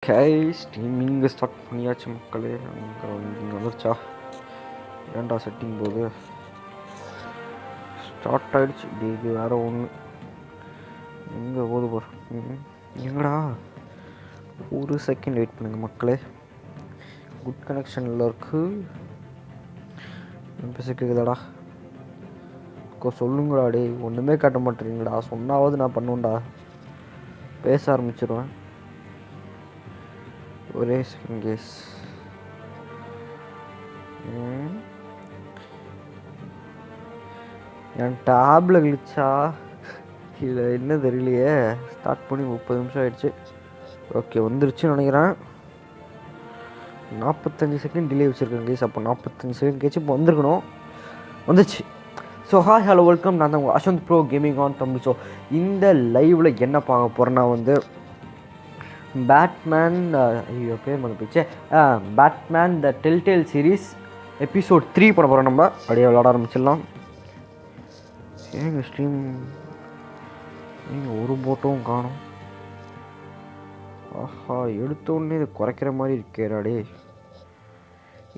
Streaming start பண்ணியாச்சு மக்களே. இங்கே வந்துருச்சா? ஏன்டா செட்டிங் போது ஸ்டார்ட் ஆகிடுச்சு. இது வேறு ஒன்று எங்கே போது போகிற எங்கடா? ஒரு செகண்ட் வெயிட் பண்ணுங்க மக்களே. குட் கனெக்ஷனில் இருக்கு. பேச கேட்குதாடா? சொல்லுங்கடா. டே ஒன்றுமே காட்ட மாட்டேறீங்கடா. சொன்னாவது நான் பண்ணுவேன்டா. பேச ஆரம்பிச்சிடுவேன். ஒரே செகண்ட் கேஸ். என் டேப்பில் கிழிச்சா இல்லை என்ன தெரியலையே. ஸ்டார்ட் பண்ணி 30 நிமிஷம் ஆகிடுச்சு. ஓகே வந்துருச்சுன்னு நினைக்கிறேன். 45 செகண்ட் டிலே வச்சுருக்கேன் கேஸ். அப்போ 45 செகண்ட் கேச்சு இப்போ வந்துருக்கணும். வந்துச்சு. So hi hello welcome. நான் தான் உங்கள் அஸ்வந்த்ப்ரோ கேமிங் ஆன் தமிழ். ஸோ இந்த லைவில் என்ன பார்க்க போகிறேன்னா வந்து பேட்மேன் ஐயோ பேர் மறந்து போச்சு. பேட்மேன் த டெல்டேல் சீரீஸ் எபிசோட் 3 பண்ண போகிறோம். நம்ம அப்படியே விளாட ஆரம்பிச்சிடலாம். ஏங்க ஸ்ட்ரீம் நீங்கள் ஒரு போட்டோவும் காணும். ஆஹா எடுத்தோடனே இது குறைக்கிற மாதிரி இருக்கேடாடே.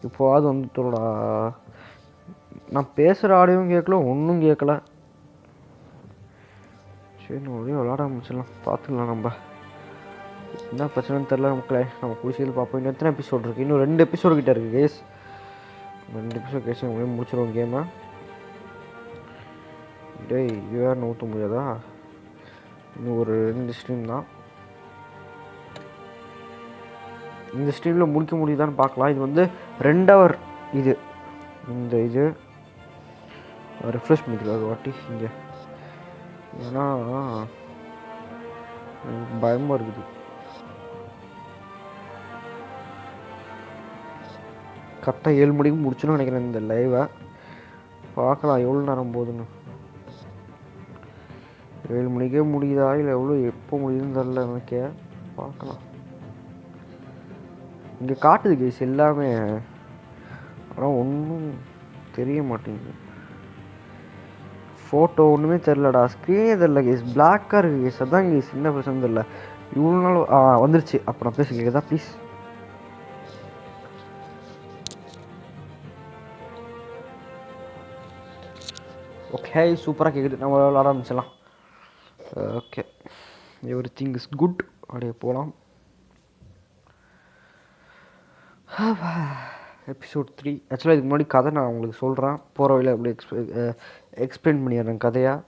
இப்போது வந்துட்டோடா. நான் பேசுகிற ஆடியோவும் கேட்கல, ஒன்றும் கேட்கல. சரி அப்படியே விளாட ஆரம்பிச்சிடலாம். பார்த்துக்கலாம். நம்ம என்ன பிரச்சனைன்னு தெரில மக்களே. நம்ம குடிசையில் பார்ப்போம். இன்னும் எத்தனை எபிசோட் இருக்குது? இன்னும் 2 எபிசோடு கிட்டே இருக்குது கேஸ். 2 எபிசோட் கேஸ் நம்மளே முடிச்சிடுவோம் கேமை. டேய் இது வேறு நூற்ற முடியாதா? இன்னும் ஒரு 2 ஸ்ட்ரீம் தான். இந்த ஸ்ட்ரீமில் முடிக்க முடியுதான்னு பார்க்கலாம். இது வந்து 2 hour இது. இந்த இது ரெஃப்ரெஷ் பண்ணிக்கலாம் ஒரு வாட்டி இங்கே. ஏன்னா பயமாக இருக்குது. கரெக்டாக 7 மணிக்கு முடிச்சுன்னு நினைக்கிறேன் இந்த லைவை. பார்க்கலாம் எவ்வளோ நேரம் போகுதுன்னு. 7 மணிக்கே முடியுதா இல்லை எவ்வளோ எப்போ முடியுதுன்னு தெரில எனக்கே. பார்க்கலாம். இங்கே காட்டுது கேஸ் எல்லாமே. ஆனால் ஒன்றும் தெரிய மாட்டேங்குது. ஃபோட்டோ ஒன்றுமே தெரிலடா. ஸ்க்ரீனே தெரில கேஸ். பிளாக்காக இருக்குது கேஸ். அதான் கேஸ் என்ன பிரச்சனை தெரில. இவ்வளோ நாள் வந்துருச்சு. அப்போ நான் பேச கேட்குதா ப்ளீஸ்? ஓகே சூப்பராக கேட்குது. நம்ம விளாட ஆரம்பிச்சிடலாம். Okay every thing is good. அப்படியே போகலாம். எபிசோட் 3 ஆக்சுவலாக இதுக்கு முன்னாடி கதை நான் உங்களுக்கு சொல்கிறேன். போகிற வழியில் அப்படி எக்ஸ்பிளைன் பண்ணிடுறேன் கதையாக.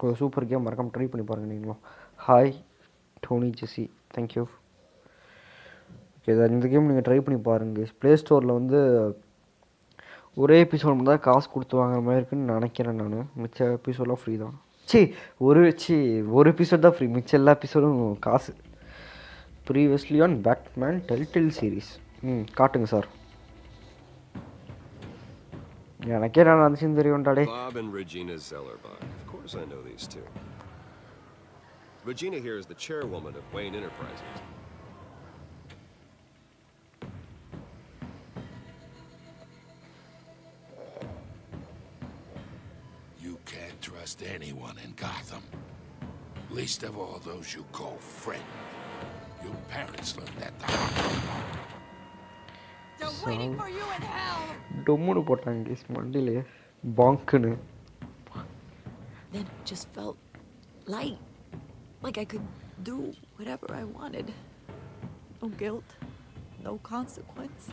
ஒரு சூப்பர் கேம் மறக்காமல் ட்ரை பண்ணி பாருங்கள் நீங்களும். ஹாய் டோனி ஜெஸி, தேங்க்யூ. ஓகே இந்த கேம் நீங்கள் ட்ரை பண்ணி பாருங்கள். ப்ளே ஸ்டோரில் வந்து ஒரே எபிசோட் மட்டும் தான் காசு கொடுத்து வாங்குற மாதிரி இருக்குன்னு நினைக்கிறேன் நான். மிச்ச எபிசோடெலாம் ஃப்ரீ தான். ஒரு எபிசோட் தான் ஃப்ரீ. மிச்ச எல்லா எபிசோடும் காசு. Previously on Batman Telltale series. காட்டுங்க சார். எனக்கே நான் நினச்சின்னு தெரியும்டாடே. Bob and Regina Zellerbach. Of course I know these two. Regina here is the chairwoman of Wayne Enterprises. You can't trust anyone in Gotham. Least of all those you call friend. Your parents learned that the hard way. They're waiting for you in hell. டொம்முன்னு போட்டாங்க case மண்டிலே பாங்க்குன்னு. Then it just felt light, like I could do whatever I wanted. No guilt, no consequence.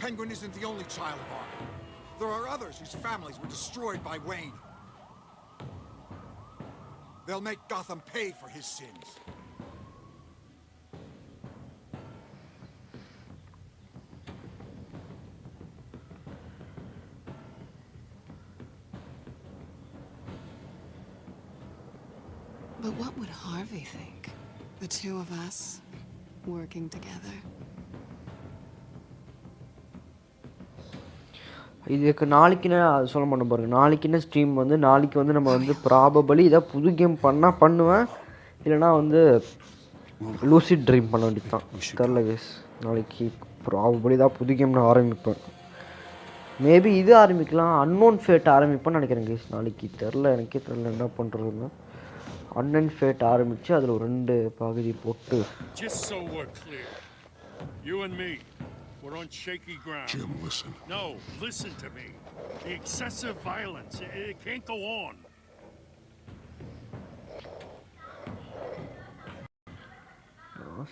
Penguin isn't the only child of Arkham. There are others whose families were destroyed by Wayne. They'll make Gotham pay for his sins. But what would Harvey think? The two of us working together. இதுக்கு நாளைக்குன்னு அது சொல்ல மாட்டேன் பாருங்க. நாளைக்குன்னு stream வந்து நாளைக்கு வந்து நம்ம வந்து ப்ராபபிளி இதை புது கேம் பண்ணால் பண்ணுவேன். இல்லைனா வந்து லூசிட் ட்ரீம் பண்ண வேண்டியது தான். தெரில கேஸ். நாளைக்கு ப்ராபபிளி தான் புது கேம் நான் ஆரம்பிப்பேன். மேபி இது ஆரம்பிக்கலாம், அன்னோன் ஃபேட் ஆரம்பிப்பேன்னு நினைக்கிறேன் கைஸ். நாளைக்கு எனக்கே தெரில என்ன பண்ணுறதுன்னு. அன்னோன் ஃபேட் ஆரம்பித்து அதில் ஒரு 2 பகுதி போட்டு. Just so we're clear, you and me, we're on shaky ground. Jim, listen. No, listen to me. The excessive violence, it can't go on.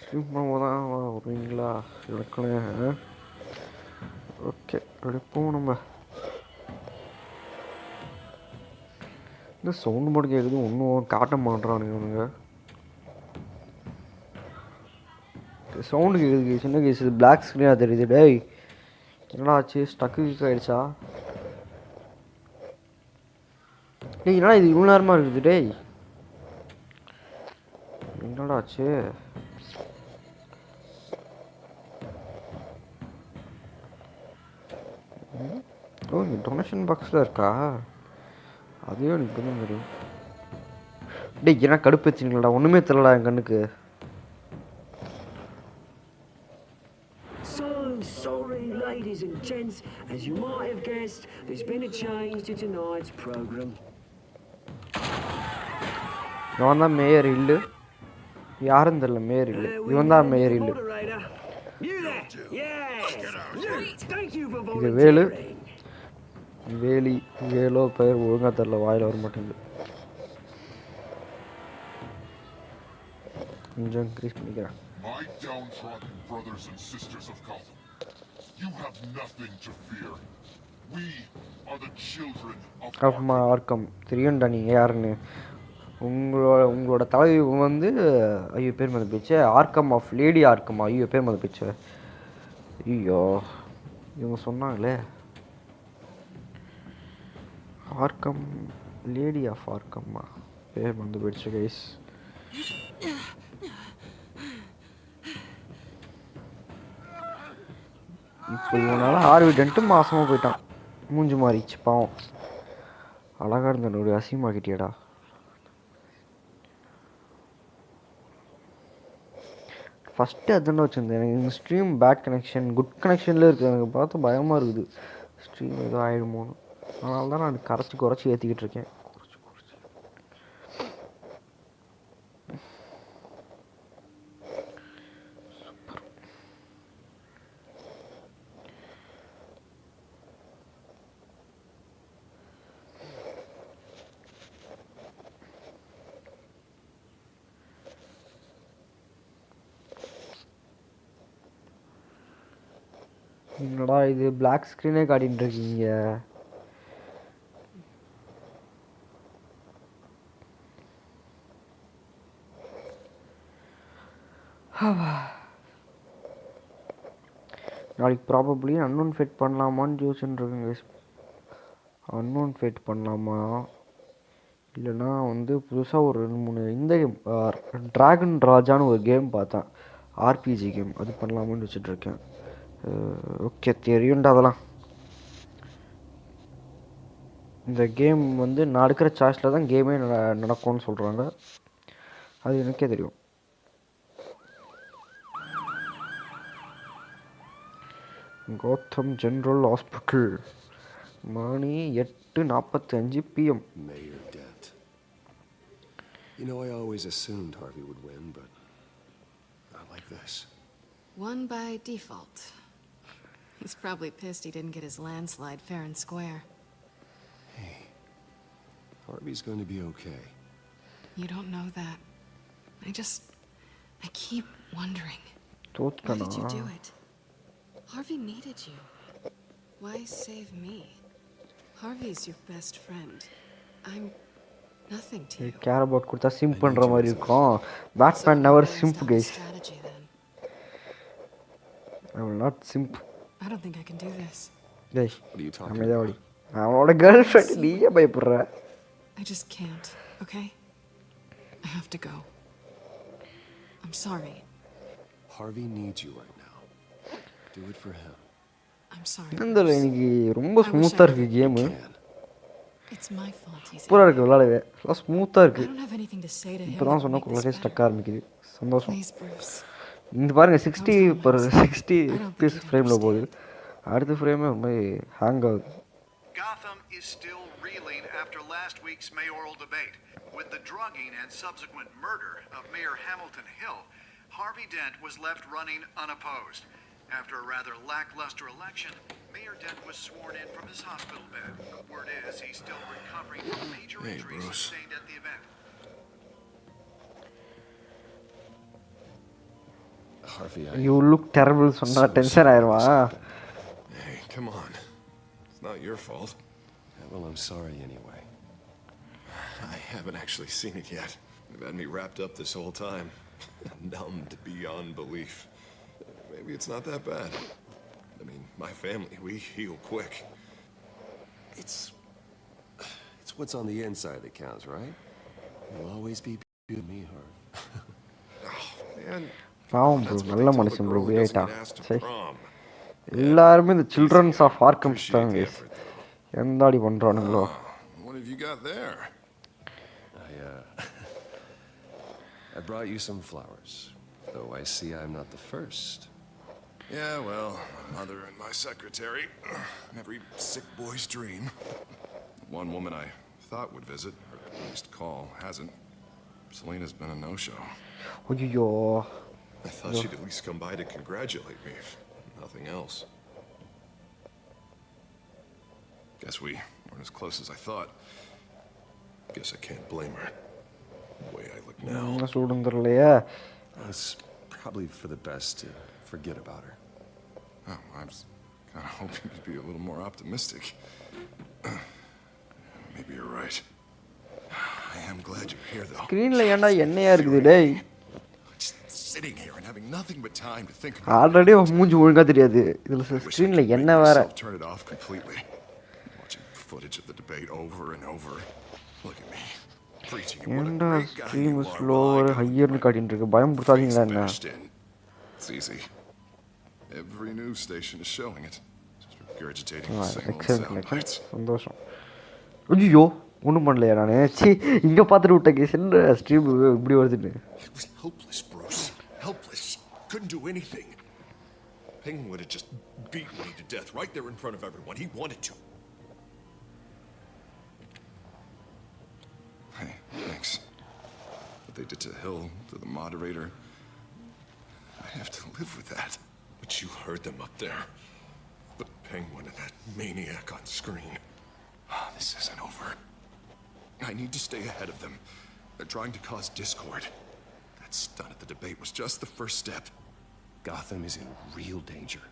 Stream பண்ணும்போது தான் வருவீங்களா எனக்குன்னு. ஓகே எடுப்போம். நம்ம இந்த சவுண்டு மட்டும் கேட்குது, ஒன்றும் காட்ட மாட்டேறானுங்க இவனுங்க. சவுண்டு கேட்குது சின்ன கேஸ், இது பிளாக் ஸ்க்ரீனாக தெரியுது. டேய் என்னடா ஆச்சு, ஸ்டக்கு ஆகிடுச்சா? டேய் என்னடா இது இவ்வளோ நேரமாக இருக்குது? டேய் என்னடா ஆச்சு? ஓ இங்கே டொனேஷன் பாக்ஸில் இருக்கா? அதையும் எனக்கு தான் தெரியும். டேய் ஏன்னா கடுப்பு வச்சுங்களா, ஒன்றுமே தெரியலடா என் கண்ணுக்கு. Sorry, ladies and gents. As you might have guessed, there's been a change to tonight's program. இவன் தான் மேயர் இல்லு, யாரும் தெரியல. மேயர் இல்லு, இவன் தான் மேயர் இல்லு. இது வேலு, வேலோ பெயர் ஒழுங்காக தெரில, வாயில் வர மாட்டேங்குது. கொஞ்சம் இன்க்ரீஸ் பண்ணிக்கிறேன். My downtrodden brothers and sisters of Gotham, you have nothing to fear. We are the children of Arkham. தெரியும்டா நீங்கள் யாருன்னு. உங்களோட தலைவி வந்து ஐயோ பேர் மத போச்சு, ஆர்க்கம் ஆஃப் லேடி ஆர்க்கமா? ஐயோ பேர் மத போச்சு. ஐயோ இவங்க சொன்னாங்களே ஆர்க்கம், லேடி ஆஃப் ஆர்க்கம்மா, பேர் வந்து போயிடுச்சு கைஸ். இப்போ இவனால ஆர்விடன்ட்டு மாசமாக போயிட்டான், மூஞ்சி மாறிச்சு பாவம். அழகாக இருந்த ஒரு அசிங்கமாக்கிட்டியடா. ஃபஸ்ட்டு அதுன்னு வச்சுருந்தேன். எனக்கு ஸ்ட்ரீம் பேட் கனெக்ஷன் குட் கனெக்ஷனில் இருக்குது, எனக்கு பார்த்து பயமாக இருக்குது ஸ்ட்ரீம் ஏதோ ஆகிடுமோன்னு. அதனால தான் நான் குறைச்சி ஏற்றிக்கிட்டு இருக்கேன். என்னடா இது பிளாக் ஸ்க்ரீனே காட்டின்னு இருக்கீங்க? நாளைக்கு ப்ராபப்ளி அன்னோன் ஃபேட் பண்ணலாமான்னு யோசிச்சுட்டு இருக்கேங்க. அன்னோன் ஃபேட் பண்ணலாமா இல்லைன்னா வந்து புதுசாக ஒரு 2-3 இந்த கேம் ட்ராகன் ராஜான்னு ஒரு கேம் பார்த்தேன், ஆர்பிஜி கேம், அது பண்ணலாமான்னு வச்சுட்ருக்கேன். ஓகே தெரியும்டா அதெல்லாம். இந்த கேம் வந்து நான் எடுக்கிற சாய்ஸில் தான் கேமே நடக்கும்னு சொல்கிறாங்க, அது எனக்கே தெரியும். கோத்தம் general hospital, money 8:45 PM. Mayor Dent. You know, I always assumed Harvey would win, but not like this. Won by default. He's probably pissed he didn't get his landslide fair and square. Hey, Harvey's going to be okay. You don't know that. I keep wondering. Why did you do it? Harvey needed you. Why save me? Harvey's your best friend. I'm nothing to you. Care about கொடுத்தா sim பண்ற மாதிரி இருக்கும். Batman never simp guys. I will not simp. I don't think I can do this. Guys, What are you talking about? அவனோட girlfriend நீயே பயப்படுற. I just can't, okay? I have to go. I'm sorry. Harvey needs you right now. Do it for him. I'm sorry. என்னடா இன்னைக்கு ரொம்ப ஸ்மூத்தா இருக்கு game. It's my fault. சூப்பரா இருக்கு விளையாடவே. எல்லாம் ஸ்மூத்தா I இருக்கு. don't have anything to say to him. இப்பதான் சொன்ன குள்ளே ஸ்டக் ஆரம்பிக்குது. சந்தோஷம். Please, Bruce. இந்த பாருங்க 60 FPS ஃப்ரேம்ல போகுது. அடுத்த ஃப்ரேமே ஒரு மாதிரி ஹேங் ஆகுது. Gotham is still reeling after last week's mayoral debate. With the drugging and subsequent murder of Mayor Hamilton Hill, Harvey Dent was left running unopposed. After a rather lackluster election, Mayor Dent was sworn in from his hospital bed. Word is he's still recovering from major injuries sustained at the event. Harvey, You look terrible. சொன்னா tension ஆயிருவா. Hey, come on. It's not your fault. Yeah, well, I'm sorry anyway. I haven't actually seen it yet. They've had me wrapped up this whole time. Numbed beyond belief. Maybe it's not that bad. I mean, my family, we heal quick. It's what's on the inside that counts, right? You'll always be me, Harv. Oh, man. பாவம் bro, நல்ல மனுஷன் bro. ஆயிட்டான். சரி, எல்லாருமே இந்த children's of ஆர்கம்ஸ் தான் guys. எந்தாடி பண்றானுங்களோ. What have you got there? I brought you some flowers, though I see I'm not the first. Yeah, well, my mother and my secretary, every sick boy's dream. One woman I thought would visit, or at least call, hasn't. Selena's been a no-show. ஐயோ, I thought she'd at least come by to congratulate me, if nothing else. Guess we weren't as close as I thought. Guess I can't blame her. The way I look now. சூடும் தெரியலையா? It's probably for the best to forget about her. Oh, I was kind of hoping you'd be a little more optimistic. Maybe you're right. I am glad you're here, though. ஸ்கிரீன்ல ஏன்டா என்னையா இருக்குது டேய்? Just sitting here and having nothing but time to think about. Already மூஞ்சி ஒழுங்கா தெரியாது. இதுல ஸ்கிரீன்ல என்ன வேற? Turn it off completely. Watching footage of the debate over and over. Look at me. Preaching what a great guy you are. Slower ஹையர்னு காட்டிட்டு இருக்கு. பயம் புடுத்தாதீங்களா என்ன? It's easy. Every news station is showing it. Just regurgitating the same old sound bites. சந்தோஷம். ஐயோ, ஒண்ணும் பண்ணலையா நானு? சீ, இங்க பாத்துட்டு விட்ட கேஸ் என்ன ஸ்ட்ரீம் இப்படி வருதுன்னு. It was helpless, Bruce. Helpless. Couldn't do anything. Penguin would have just beaten me to death right there in front of everyone. He wanted to. Hey, thanks. What they did to Hill, to the moderator, I have to live with that. But you heard them up there. The Penguin and that maniac on screen. This isn't over. I need to stay ahead of them. They're trying to cause discord. That stunt at the debate was just the first step. Gotham is in real danger.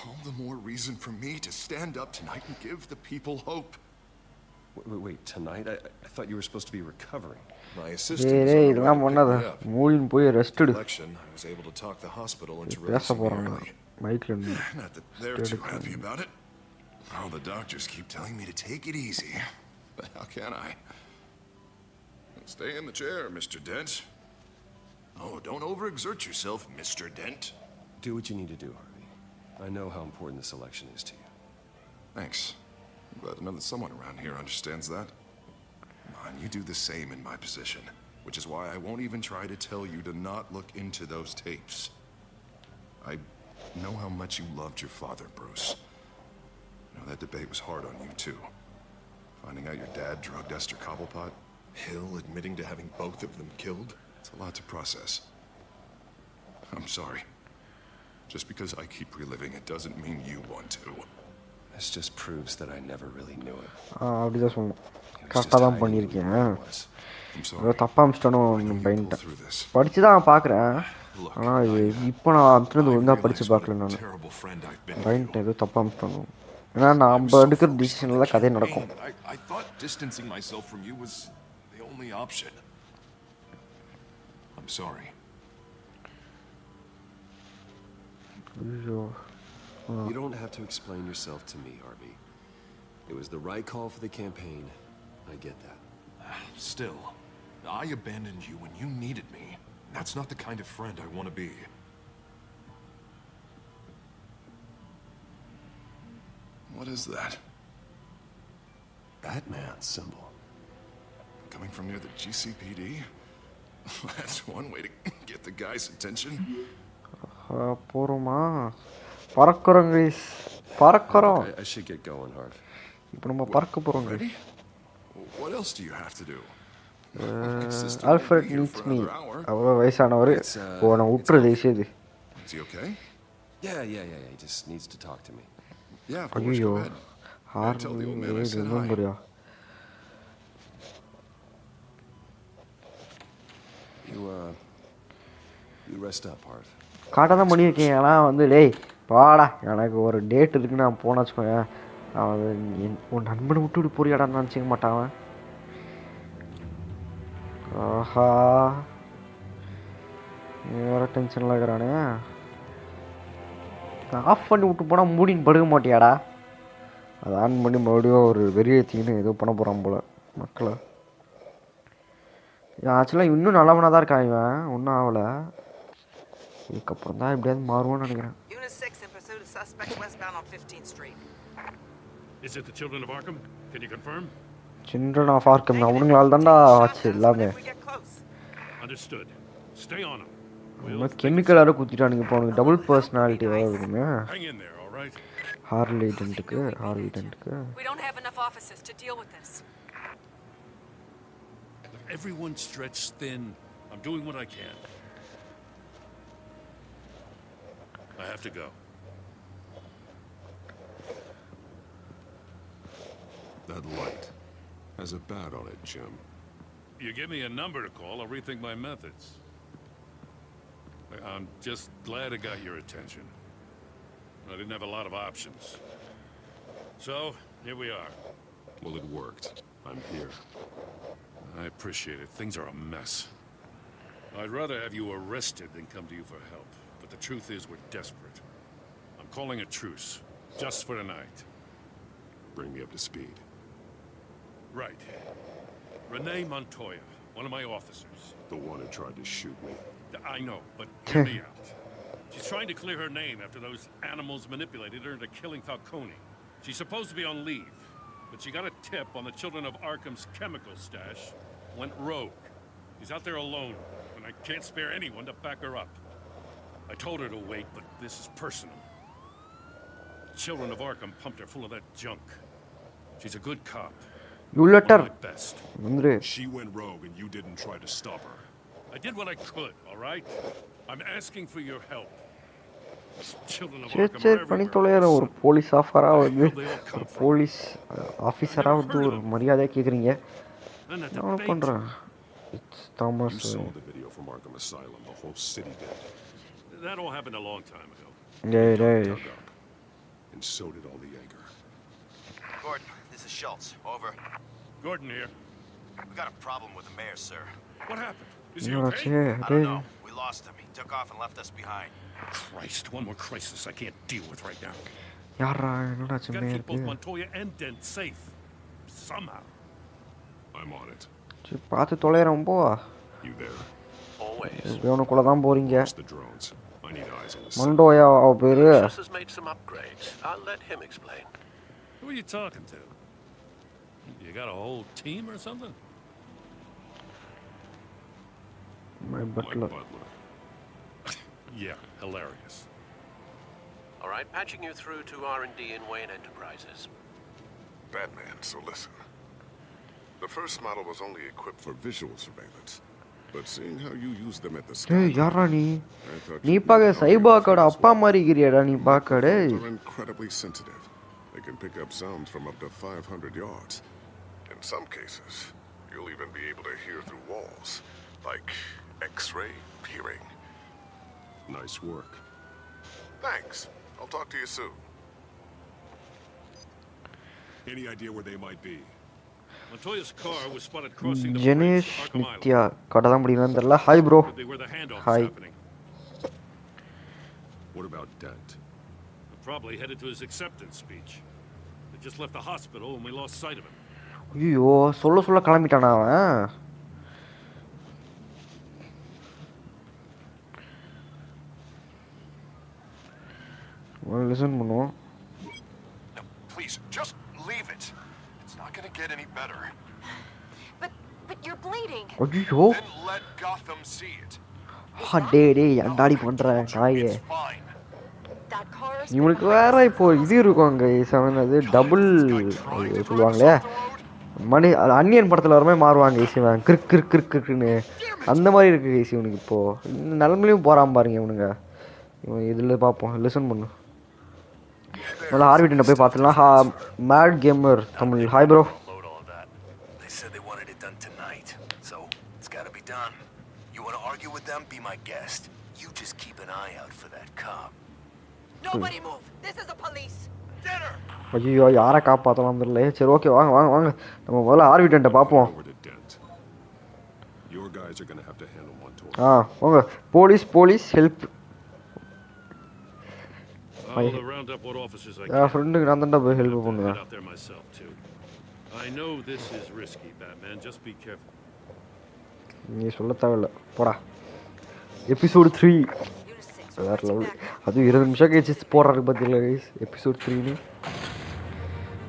All the more reason for me to stand up tonight and give the people hope. Wait, tonight? I thought you were supposed to be recovering. My assistant was on the way to pick me up. மூலின் போய் rest Election, I was able to talk the hospital into releasing me early. மைக்ல Not that they're too happy about it. All the doctors keep telling me to take it easy. But how can I? Stay in the chair, Mr. Dent. Oh, don't overexert yourself, Mr. Dent. Do what you need to do, Harvey. I know how important this election is to you. Thanks. I'm glad to know that someone around here understands that. Come on, you do the same in my position, which is why I won't even try to tell you to not look into those tapes. I know how much you loved your father, Bruce. I know that debate was hard on you, too. Finding out your dad drugged Esther Cobblepot, Hill admitting to having both of them killed, it's a lot to process. I'm sorry. Just because I keep reliving it doesn't mean you want to. This just proves that I never really knew it. அப்படிதான் சொல்லணும். கரெக்டாக தான் பண்ணியிருக்கேன். தப்பா அமிச்சிட்டானும் பயன்ட்டேன். படிச்சு தான் பார்க்குறேன். ஆனால் இப்போ நான் அமிச்சிருந்து ஒழுங்காக படித்து பார்க்கல நான். பயன்ட்டேன், ஏதோ தப்பா அமிச்சிட்டானும். ஏன்னா நம்ம எடுக்கிற டிசிஷனில் தான் கதை நடக்கும். I thought distancing myself from you was the only option. I'm sorry. You don't have to explain yourself to me, Harvey. It was the right call for the campaign. I get that. Still, I abandoned you when you needed me. That's not the kind of friend I want to be. What is that? Batman symbol. Coming from near the GCPD? That's one way to get the guy's attention. போகிறோமா? பறக்கிறோம் guys. பறக்கறோம். I should get going, Harv. இப்போ நம்ம பறக்க போறோம். Ready? What else do you have to do? Alfred needs me. அவரோ வயசானவர். போன உட்ற தேசியது. Is he okay? Yeah. He just needs to talk to me. Yeah, of course. Go ahead. Tell the old man I said hi. You rest up, Harv. காட்ட தான் பண்ணியிருக்கேன். ஆனால் வந்து டேய் பாடா எனக்கு ஒரு டேட் இருக்குன்னு நான் போன வச்சுக்கோங்க. அவன் உன் நண்பனை விட்டு போறியாடான்னு நினச்சிக்க மாட்டான் அவன். ஆஹா வேறு டென்ஷனில் இருக்கிறானே. ஆஃப் பண்ணி விட்டு போனால் மூடின்னு படுக்க மாட்டியாடா. அதை ஆன் பண்ணி மறுபடியும் ஒரு வெறிய தீனு ஏதோ பண்ண போகிறான் போல் மக்களை. ஆக்சுவலாக இன்னும் நல்லவனாக தான் இருக்கான் இவன். ஒன்றும் ஆகலை. இதுக்கப்புறம் தான் எப்படியாவது மாறுவோன்னு நினைக்கிறேன். Is it the children of Arkham? Can you confirm? Children of Arkham. அவனுங்களால தான்டா ஆச்சு எல்லாமே. Understood. Stay on them. நம்ம கெமிக்கலால குத்திட்டானுங்க. இப்போ அவனுக்கு டபுள் பர்சனாலிட்டி வருதுங்க. Hang in there, all right? Harley டென்ட்க்கு. We don't have enough officers to deal with this. Everyone's stretched thin. I'm doing what I can. I have to go. That light has a bat on it, Jim. You give me a number to call, I'll rethink my methods. I'm just glad I got your attention. I didn't have a lot of options. So, here we are. Well, it worked. I'm here. I appreciate it. Things are a mess. I'd rather have you arrested than come to you for help. But the truth is we're desperate. I'm calling a truce. Just for tonight. Bring me up to speed. Right. Renee Montoya, one of my officers. The one who tried to shoot me. I know, but hear me out. She's trying to clear her name after those animals manipulated her into killing Falcone. She's supposed to be on leave, but she got a tip on the children of Arkham's chemical stash, went rogue. She's out there alone, and I can't spare anyone to back her up. I told her to wait, but this is personal. The children of Arkham pumped her full of that junk. She's a good cop. You let her. Best. She went rogue and you didn't try to stop her. I did what I could, all right? I'm asking for your help. Children of Arkham are பண்ணி everywhere. தொலைற ஒரு police ஆஃபரா வந்து ஒரு police ஆஃபீஸரா வந்து ஒரு மரியாதையா கேக்குறீங்க. நான் பண்றேன். It's Thomas. You saw the video from Arkham Asylum. The whole city did. That all happened a long time ago. Yeah. And so did all the anger. Gordon, this is Schultz. Over. Gordon here. We got a problem with the mayor, sir. What happened? Is he Yeah, okay? I don't know. We lost him. He took off and left us behind. Christ, one more crisis I can't deal with right now. யாரா என்னடாச்சு Gotta keep both மேல. Montoya and Dent safe. Somehow. I'm on it. சரி பார்த்து தொலைறோம் போ. You there? Always. இவனுக்குள்ள தான் போறீங்க. Watch the drones. I need eyes on this. மண்டோயா அவ பேரு. This has made some upgrades. I'll let him explain. Who are you talking to? You got a whole team or something? My butler. Yeah, hilarious. All right, patching you through to R&D in Wayne Enterprises. Batman, so listen. The first model was only equipped for visual surveillance. But seeing how you use them at the ஏய் sky, யாரா நீ? I thought நீ you'd பாக்க be சைபாக்கோட அப்பா மாதிரி இருக்கிறியடா நீ பாக்க டேய். They're incredibly sensitive. They can pick up sounds from up to 500 yards. In some cases, you'll even be able to hear through walls, like X-ray peering. Nice work. Thanks. I'll talk to you soon. Any idea where they might be? Montoya's car was spotted crossing the Jenesh bridge, Arkham Island. Nithya கடை தான் முடியலன்னு தெரியல. Hi bro. Could be where the handoff Hi. is happening. What about Dent? Probably headed to his acceptance speech. They just left the hospital and we lost sight of him. ஐயோ சொல்ல கிளம்பிட்டானா அவன். Listen பண்ணுவோம். No, please, just leave it. It's not gonna get any better. But you're bleeding. ஐயோ Then let Gotham see it. டேய் ஏன்டாடி பண்ற நாயே. That car இவனுக்கு வேற இப்போ இது இருக்கும் அங்கே செவன் அது டபுள் சொல்லுவாங்களே மணி அது அன்னியன் படத்தில் வரமே மாறுவாங்க இவன் கிறுக் கிறுக் கிறுக்குன்னு அந்த மாதிரி இருக்கு ஈஸி இவனுக்கு இப்போது இந்த நிலமையிலையும் போகிறான் பாருங்க இவனுங்க இவன் இதில் பார்ப்போம் லிசன் பண்ணு நல்லா ஆர்பிட்ட போய் பார்த்துலாம் mad gamer Tamil hi bro ஐயோ யாரை காப்பாற்றலாம் தெரியல சரி ஓகே வாங்க வாங்க வாங்க நம்ம முதல்ல ஆர்பிட்ட பார்ப்போம் வாங்க போலீஸ் போலீஸ் ஹெல்ப் என் ஃப்ரெண்டுக்கு நான் தான்டா போய் ஹெல்ப் பண்ணுவேன் நீ சொல்ல தேவையில்ல போடா episode-3 வேறு லெவல் அதுவும் 20 நிமிஷம் கழிச்சு போடுறாரு பார்த்தீங்களா guys episode-3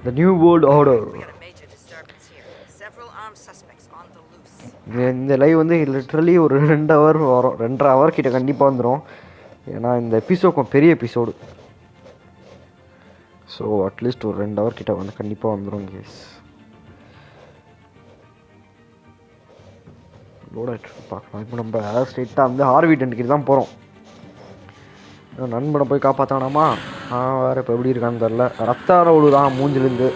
The New World Order. இந்த லைவ் வந்து லிட்ரலி ஒரு 2 ஹவர் வரும் 2.5 ஹவர் கிட்ட கண்டிப்பாக வந்துடும் ஏன்னா இந்த எபிசோட் பெரிய எபிசோடு ஸோ அட்லீஸ்ட் ஒரு 2 ஹவர் கிட்ட வந்து கண்டிப்பாக வந்துடும் கேஸ் லோட் ஆகிட்டு பார்க்கலாம் இப்போ நம்ம ஸ்ட்ரெயிட்டாக வந்து ஹார்விடன்கிட்ட தான் போகிறோம் நண்பனை போய் காப்பாற்றானாமா வேறு இப்போ எப்படி இருக்கான்னு தெரில ரத்தார விழுதான் மூஞ்சிலேருந்து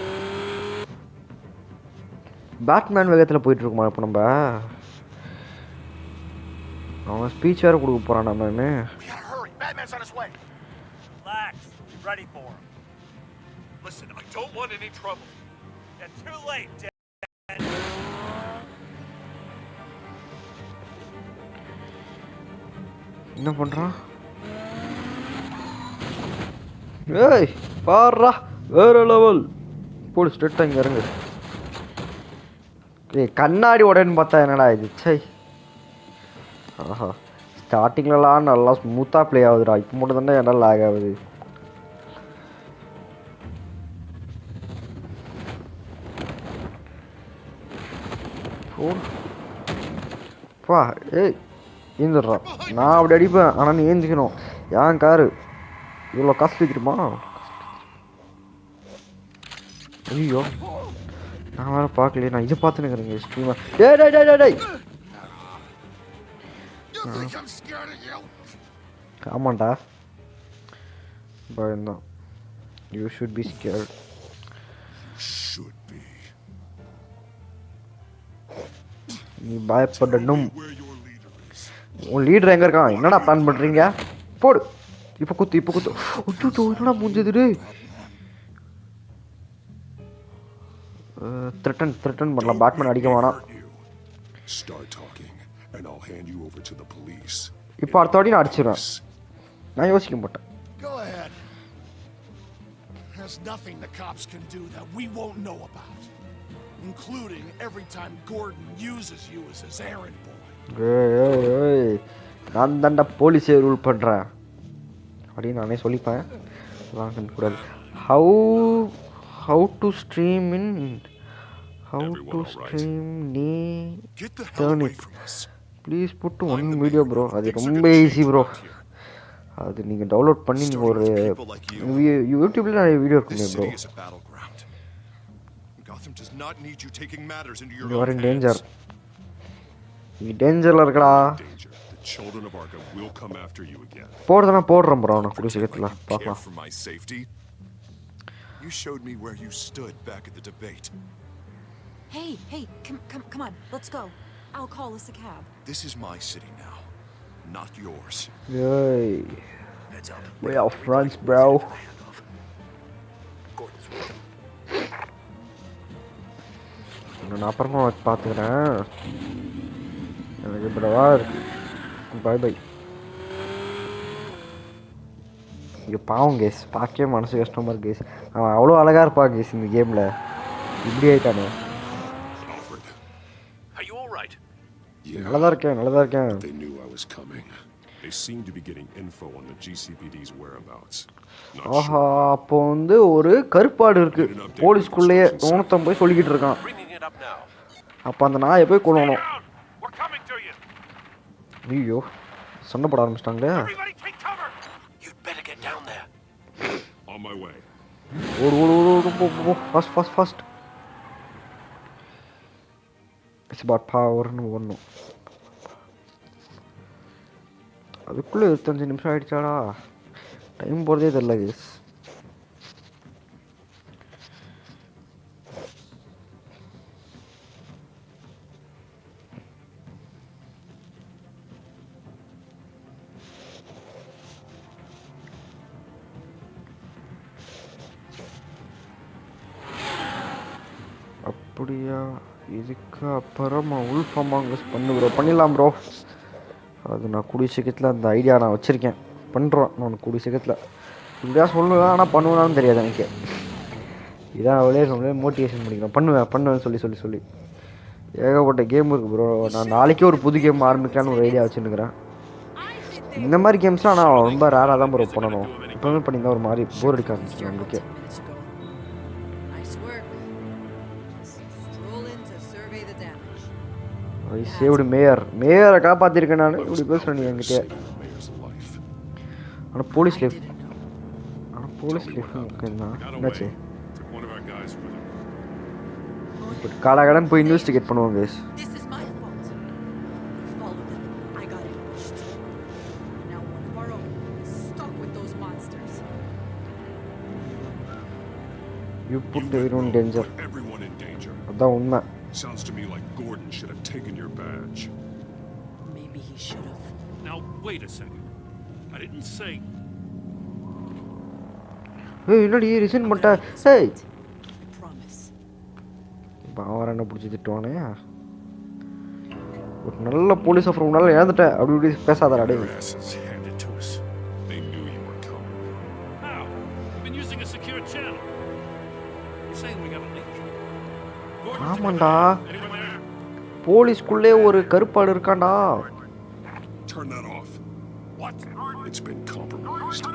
பேட்மேன் வேகத்தில் போயிட்டுருக்குமா இப்போ நம்ம அவன் ஸ்பீச் வேறு கொடுக்க போகிறான் நம்ம என்ன பண்ணுறான் ஏய் பாடுறா வேற லெவல் போடு ஸ்ட்ரெட்டாக இங்கே இறங்கு ஏய் கண்ணாடி உடனே பார்த்தா என்னடா இது சை ஆஹா ஸ்டார்டிங்லலாம் நல்லா ஸ்மூத்தாக ப்ளே ஆகுதுடா இப்போ மட்டும் தானே என்ன லாக் ஆகுது பா ஏய் ஏந்துடுறா நான் அப்படி அடிப்பேன் ஆனால் நீ ஏந்திக்கணும் ஏன் காரு இவ்வளோ காசு வைக்கிறோமா ஐயோ நான் வேறு பார்க்கலையே நான் இதை பார்த்துனுக்கிறேங்க ஸ்ட்ரீமா டேய் ஆமாண்டா பயந்தான் யூ ஷுட் பி ஸ்கேர்ட் நீ பயப்படணும் உன் லீடர் எங்கே இருக்கான் என்னடா பிளான் பண்ணுறீங்க போடு இப்போ குத்து அச்சோ என்னடா முடிஞ்சது த்ரெட்டன் பண்ணலாம் பேட்மேன் அடிக்க வேணாம் இப்போ அடுத்த வாட்டி நான் அடிச்சிடுவேன் நான் யோசிக்க மாட்டேன் There's nothing the cops can do that we won't know about, including every time Gordon uses you as his errand boy. நான் தாண்டா போலீஸே ரூல் பண்ணுறேன் அப்படின்னு நானே சொல்லிப்பேன் கூடாது ஹவு டு ஸ்ட்ரீம் நீ turn it please put 1 video bro அது ரொம்ப ஈஸி ப்ரோ அது நீங்கள் டவுன்லோட் பண்ணி நீங்கள் ஒரு யூடியூப்ல நிறைய வீடியோ இருக்குங்க bro you are in danger நீ டேஞ்சரில் இருக்கடா போடுறதுனா போடுறேன் ப்ரோ நான் குடி சீக்கிரத்தில் பார்க்கலாம் You showed me where you stood back at the debate. Hey, come on, let's go. I'll call us a cab. This is my city now, not yours. Yay. We are friends, bro. நான் அப்புறமா பார்த்துக்கிறேன் எனக்கு இப்படவா இருக்கு by இங்கே பாவம் case பார்க்கவே மனசு கஷ்டமாக இருக்கு கேஸ் அவன் அவ்வளோ அழகாக இருப்பான் கேஸ் இந்த கேமில் இப்படி ஆயிட்டானே நல்லா இருக்கேன் ஆஹா அப்போ வந்து ஒரு கருப்பாடு இருக்கு போலீஸ்குள்ளேயே தோணத்தம் போய் சொல்லிக்கிட்டு இருக்கான் அப்போ அந்த நாயை போய் கொள்ளணும் ஐயோ சண்டை போட ஆரம்பிச்சிட்டாங்களே On my way. ஓடு fast. It's about power னு ஒண்ணும். அதுக்குள்ள 25 நிமிஷம் ஆயிடுச்சாடா. டைம் போறதே தெரியல guys. அப்படியா இதுக்கு அப்புறமா உல்ஃப் அமாங்கஸ் பண்ணிடலாம் ப்ரோ. அது நான் கூடிய சீக்கிரத்தில் அந்த ஐடியா நான் வச்சுருக்கேன், பண்ணுறோம் நான் கூடிய சீக்கிரத்தில். இப்படியா சொல்லுவேன், ஆனால் பண்ணுவேனான்னு தெரியாது எனக்கு. இதான் அவளே மோட்டிவேஷன் பண்ணிக்கிறேன், பண்ணுவேன்னு சொல்லி ஏகப்பட்ட கேம் இருக்குது ப்ரோ. நான் நாளைக்கே ஒரு புது கேம் ஆரம்பிக்கலான்னு ஒரு ஐடியா வச்சுருக்கிறேன். இந்த மாதிரி கேம்ஸ்லாம் நான் ரொம்ப ரேராக தான் ப்ரோ பண்ணணும். இப்போவே பண்ணியிருந்தா ஒரு மாதிரி போர் அடிக்க ஆரம்பிச்சிடும் நம்மளுக்கே. ஐ சேவ்டு மேயரை காப்பாற்றிருக்கேன் நான். இப்படி பேசுகிறேன் நீ என்கிட்ட. ஆனால் போலீஸ் லைஃப் என்னாச்சு? பட் காலாகடன் போய் இன்வெஸ்டிகேட் பண்ணுவோம் guys. You put everyone in danger. அதான் உண்மை. Sounds to me like Gordon should have taken your badge. Maybe he should have. Now, wait a second. I didn't say... Hey, என்னடி resign பண்ணிட்ட? Hey. Promise. பாவர என்ன புடிச்சு திட்டுவானே. ஒரு நல்ல police offer உன்னால ஏந்துட்டேன். அப்படி பேசாதடா டேய். They knew you were coming. How? We've been using a secure channel. You're saying we got a leak? ஆமாண்டா, போலீஸ்க்குள்ளே ஒரு கருப்பாடு இருக்காண்டா. Turn that off. What? It's been compromised.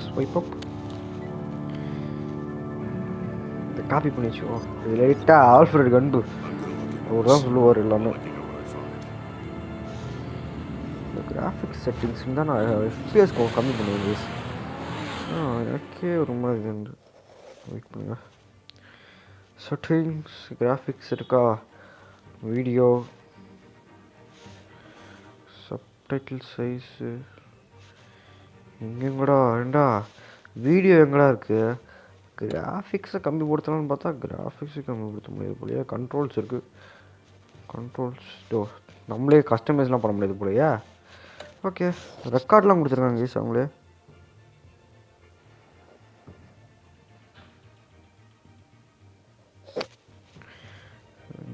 Swipe up. இந்த காப்பி பண்ணி வச்சுக்கோ. இது லைட்டா ஆல்ஃபிரட் கண்டு அவர் தான் சொல்லுவார் எல்லாமே. இந்த கிராஃபிக்ஸ் செட்டிங்ஸ் தான் நான் FPS கம்மி பண்ணுவேன். எனக்கே ஒரு மாதிரி இருந்து வெயிட் பண்ணுங்க. செட்டிங்ஸ் கிராஃபிக்ஸ் இருக்கா, வீடியோ சப்டைட்டில் சைஸு எங்கடா வீடியோ எங்கடா இருக்குது? கிராஃபிக்ஸை கம்மி படுத்தலாம்னு பார்த்தா கிராஃபிக்ஸை கம்மி படுத்த முடியாது போலையா. கண்ட்ரோல்ஸ் இருக்குது, நம்மளே கஸ்டமைஸ்லாம் பண்ண முடியாது போலையா. ஓகே, ரெக்கார்ட்லாம் கொடுத்துருக்காங்க கேஸ் அவங்களே.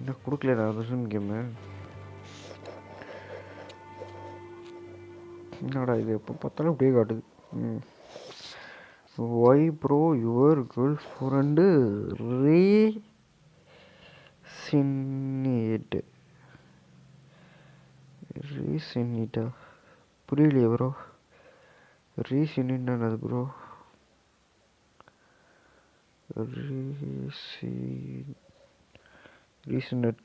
இன்னும் கொடுக்கல நான் ரெசன் கேமு. என்னடா இது எப்போ பார்த்தாலும் இப்படியே காட்டுது. Why bro your girlfriend ரீசினிட்டா புரியலையே ப்ரோ. ரீசினின்னு அது ப்ரோ. ரீசனட்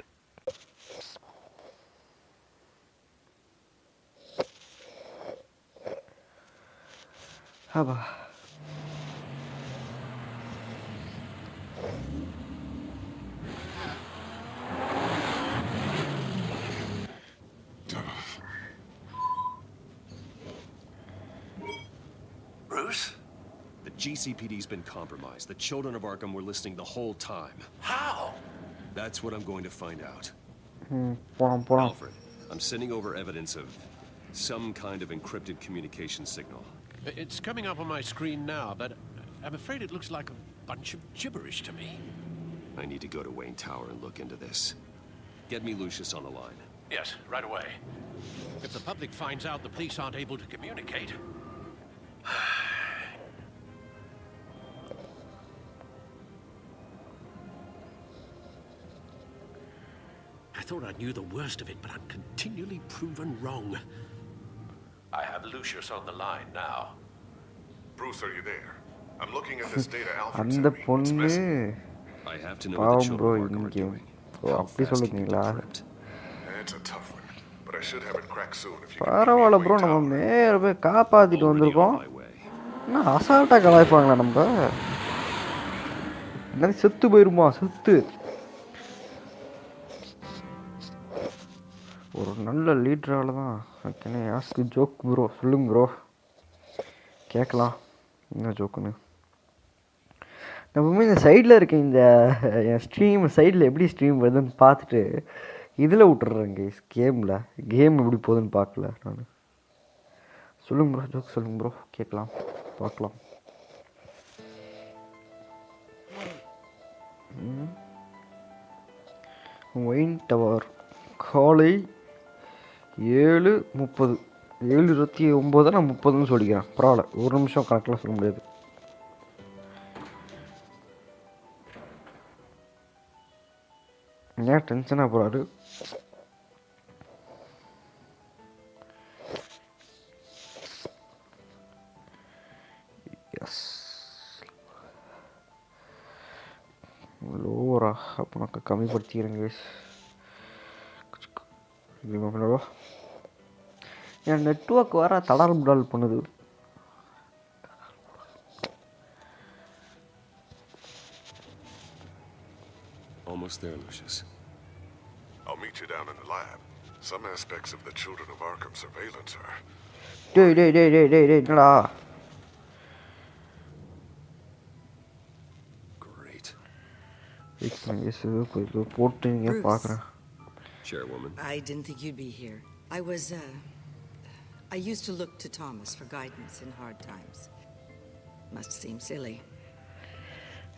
ஆபா. Bruce? The GCPD's been compromised. The children of Arkham were listening the whole time. How? That's what I'm going to find out. Alfred, I'm sending over evidence of some kind of encrypted communication signal. It's coming up on my screen now, but I'm afraid it looks like a bunch of gibberish to me. I need to go to Wayne Tower and look into this. Get me Lucius on the line. Yes, right away. If the public finds out the police aren't able to communicate... I thought I knew the worst of it, but I'm continually proven wrong. I have Lucius on the line now. Bruce, are you there? I'm looking at this data Alfred அந்த sent me. It's பொண்ணு missing. I have to know what the பாவம் bro children of Arkham are இங்கே doing. அப்படி சொல்லுங்களா? It's a tough one, but I should have it cracked soon if you can. பரவாயில்ல bro, நம்ம மேலே போய் காப்பாற்றிட்டு வந்திருக்கோம். என்ன அசால்ட்டாக கலாய்ப்பாங்களா நம்ம? என்ன செத்து போயிருமா? செத்து ஒரு நல்ல லீடரால தான். ஓகேண்ணே, ஆஸ்க்கு ஜோக் ப்ரோ, சொல்லுங்க ப்ரோ, கேட்கலாம் என்ன ஜோக்குன்னு. நம்ம இந்த சைடில் இருக்க இந்த என் ஸ்ட்ரீம் சைடில் எப்படி ஸ்ட்ரீம் வருதுன்னு பார்த்துட்டு இதில் விட்டுறேங்க கேம் எப்படி போகுதுன்னு பார்க்கல நான். சொல்லுங்க ப்ரோ, ஜோக் சொல்லுங்க ப்ரோ, கேட்கலாம் பார்க்கலாம். ஒயின் டவர் காலை 7:30 7:29 நான் 30ன்னு சொல்லிக்கிறேன். பரவாயில்ல, ஒரு நிமிஷம் கணக்கில் சொல்ல முடியாது. ஏன் டென்ஷனாக போகிறாரு? எஸ் லோவரா, அப்போ நான் கம்மிப்படுத்திக்கிறேங்க. என் நெட்வொர்க் வர தடால் புடால் பண்ணுது. Almost there, Lucius. I'll meet you down in the lab. Some aspects of the Children of Arkham surveillance are... டேய் என்னடா? Great. போட்டுங்க பார்க்குறேன். Chairwoman. I didn't think you'd be here. I used to look to Thomas for guidance in hard times. Must seem silly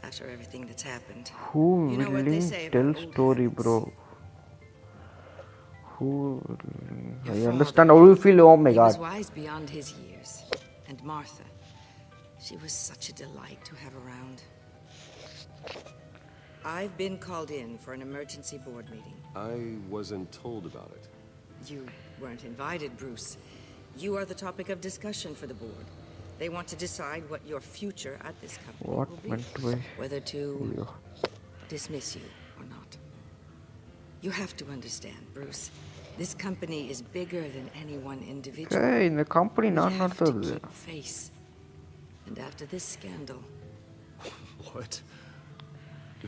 after everything that's happened. Who you know what they say tell about story, habits. bro? Who? I understand how you feel. Oh my God. He was wise beyond his years. And Martha, she was such a delight to have around. I've been called in for an emergency board meeting. I wasn't told about it. You weren't invited, Bruce. You are the topic of discussion for the board. They want to decide what your future at this company will be. Whether to dismiss you or not. You have to understand, Bruce. This company is bigger than any one individual. Hey, in the company not to keep face. And after this scandal... What?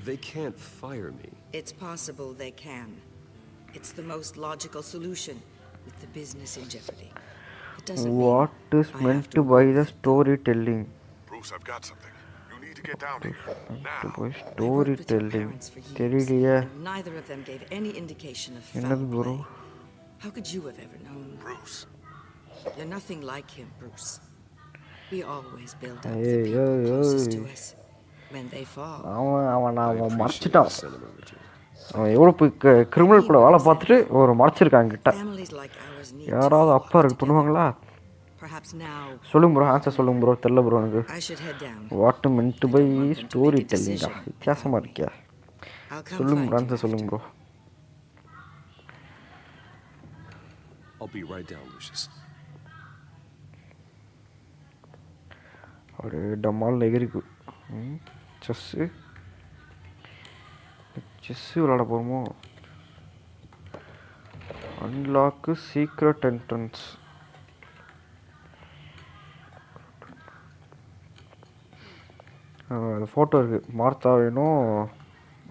They can't fire me. It's possible they can. It's the most logical solution with the business in jeopardy. It doesn't what is meant by the storytelling? Bruce, I've got something. You need to get down here now. Storytelling. தெரியலையே. Neither of them gave any indication of foul play. How could you have ever known? Bruce. You're nothing like him, Bruce. We always build up the people closest to us. When they fall. அவன் மறைச்சிட்டான். அவன் எவ்வளோ போய் criminal கூட வேலை பார்த்துட்டு ஒரு மறைச்சிருக்காங்க கிட்ட. யாராவது அப்பா இருக்கு பண்ணுவாங்களா? சொல்லுங்க ப்ரோ, ஆன்சர் சொல்லுங்க ப்ரோ, தெரியல ப்ரோ எனக்கு. வாட் மென்ட் பை ஸ்டோரி டெல்லிங்கா? வித்தியாசமாக இருக்கியா? சொல்லுங்க ப்ரோ, ஆன்சர் சொல்லுங்க bro. I'll be right down, Lucius. ஒரு டம்மால் எகிரிக்கு. செஸ்ஸு விளாட போகிறோமோ? Unlock secret entrance. அது ஃபோட்டோ இருக்குது. மார்த்தா வேணும்,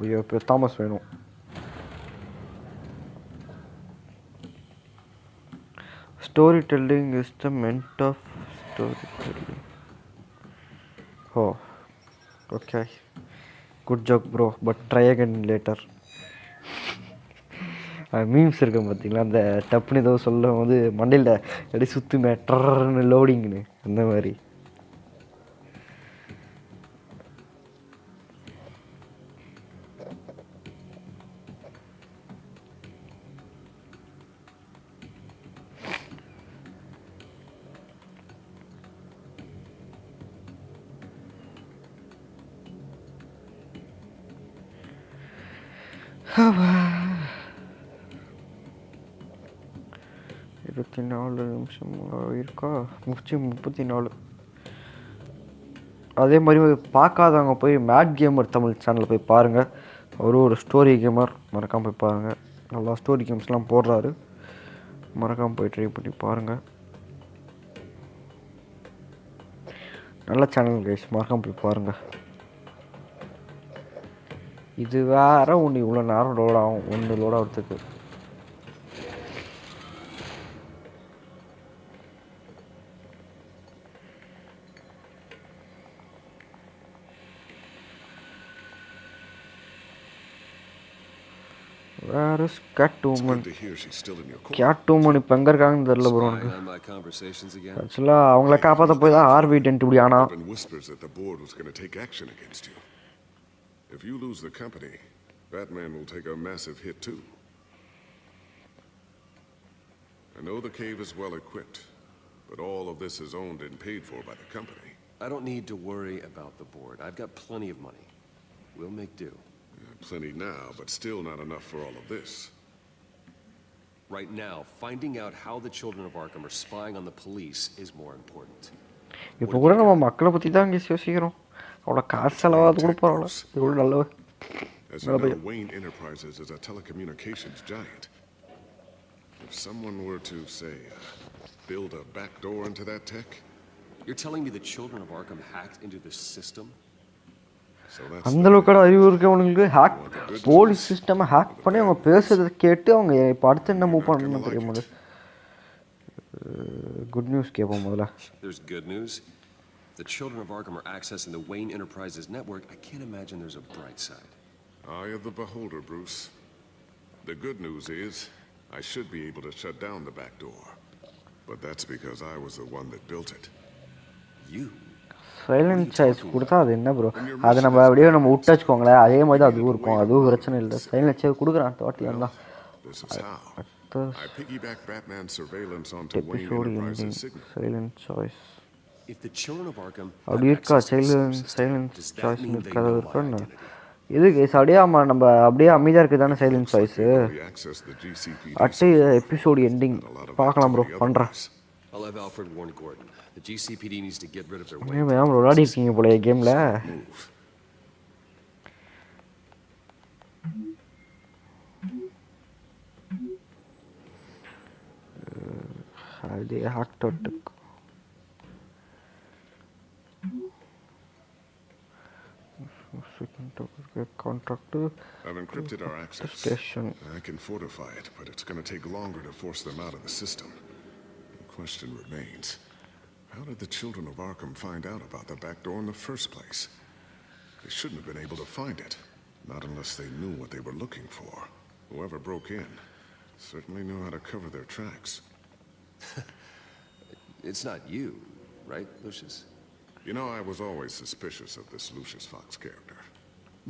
ஐயோ தாமஸ் வேணும். Storytelling is the meant of storytelling. Oh okay, good joke bro, but try again later. Memes இருக்கும் பார்த்தீங்களா, அந்த டப்புன்னு ஏதோ சொல்லும் போது மண்டையில் எப்படி சுற்றுமே ட்ரன்னு லோடிங்னு, அந்த மாதிரி. இருபத்தி 4 நிமிஷம் இருக்கா? 34. அதே மாதிரி பார்க்காதவங்க போய் மேட் கேமர் தமிழ் சேனலில் போய் பாருங்கள். அவரும் ஒரு ஸ்டோரி கேமர், மறக்காமல் போய் பாருங்கள். நல்லா ஸ்டோரி கேம்ஸ்லாம் போடுறாரு. மறக்காமல் போய் ட்ரை பண்ணி பாருங்கள். நல்ல சேனல் கைஸ், மறக்காமல் போய் பாருங்கள். இது வேறு ஒன்று இவ்வளோ நேரம் லோட் ஆகும், ஒன்று லோட் ஆகிறதுக்கு. Where is Catwoman? Catwoman இப்போ எங்கே இருக்காங்கன்னு தெரியல ப்ரோ எனக்கு. ஆக்சுவலாக அவங்கள காப்பாற்ற போய் தான் ஆர்வி டென்ட் இப்படி ஆனா. If you lose the company, Batman will take a massive hit too. I know the cave is well equipped, but all of this is owned and paid for by the company. I don't need to worry about the board. I've got plenty of money. We'll make do. Plenty now, but still not enough for all of this. Right now, finding out how the children of Arkham are spying on the police is more important. இப்போ கூட நம்ம மக்களை பற்றி தான் இங்கே யோசிக்கிறோம். அவ்வளோ காசு செலவாக கூட பரவாயில்ல. இவ்வளோ நல்ல. As you know, Wayne Enterprises is a telecommunications giant. If someone were to, say, build a back door into that tech... You're telling me the children of Arkham hacked into this system? அந்த அளவுக்கு அறிவு இருக்கு அவங்களுக்கு. Hack police சிஸ்டமை hack பண்ணி அவங்க பேசுறதை கேட்டு அவங்க இப்போ அடுத்து என்ன மூவ் பண்ணணும்னு தெரியும் போது. குட் நியூஸ் கேட்போம் முதல்ல. There's good news. The children of Arkham are accessing the Wayne Enterprises network. I can't imagine there's a bright side. Eye of the beholder, Bruce. The good news is I should be able to shut down the back door. But that's because I was the one that built it. You? Silent choice கொடுத்தா அது என்ன bro, அதை நம்ம அப்படியே நம்ம விட்டு வச்சுக்கோங்களேன், அதே மாதிரி தான் அதுவும் இருக்கும், அதுவும் பிரச்சனை இல்லை. சைலண்ட் சாய்ஸ் கொடுக்குறான் தோட்டி தான். சைலண்ட் சாய்ஸ் அப்படி இருக்கா? சைலண்ட் சாய்ஸ் இருக்காது இருக்கான்னு இது கேஸ் அப்படியே நம்ம அப்படியே அமைதியாக இருக்குது தானே சைலண்ட் சாய்ஸு. அடுத்து எபிசோடு எண்டிங் பார்க்கலாம் ப்ரோ, பண்ணுறேன். I'll have Alfred warn Gordon. The GCPD needs to get rid of their way. Ma'am விளையாடி இருக்கீங்க போல கேம்ல. அது hot dot contract. I've encrypted our access. Station. I can fortify it, but it's going to take longer to force them out of the system. The question remains, how did the children of Arkham find out about the back door in the first place? They shouldn't have been able to find it, not unless they knew what they were looking for. Whoever broke in certainly knew how to cover their tracks. It's not you, right, Lucius? You know, I was always suspicious of this Lucius Fox character.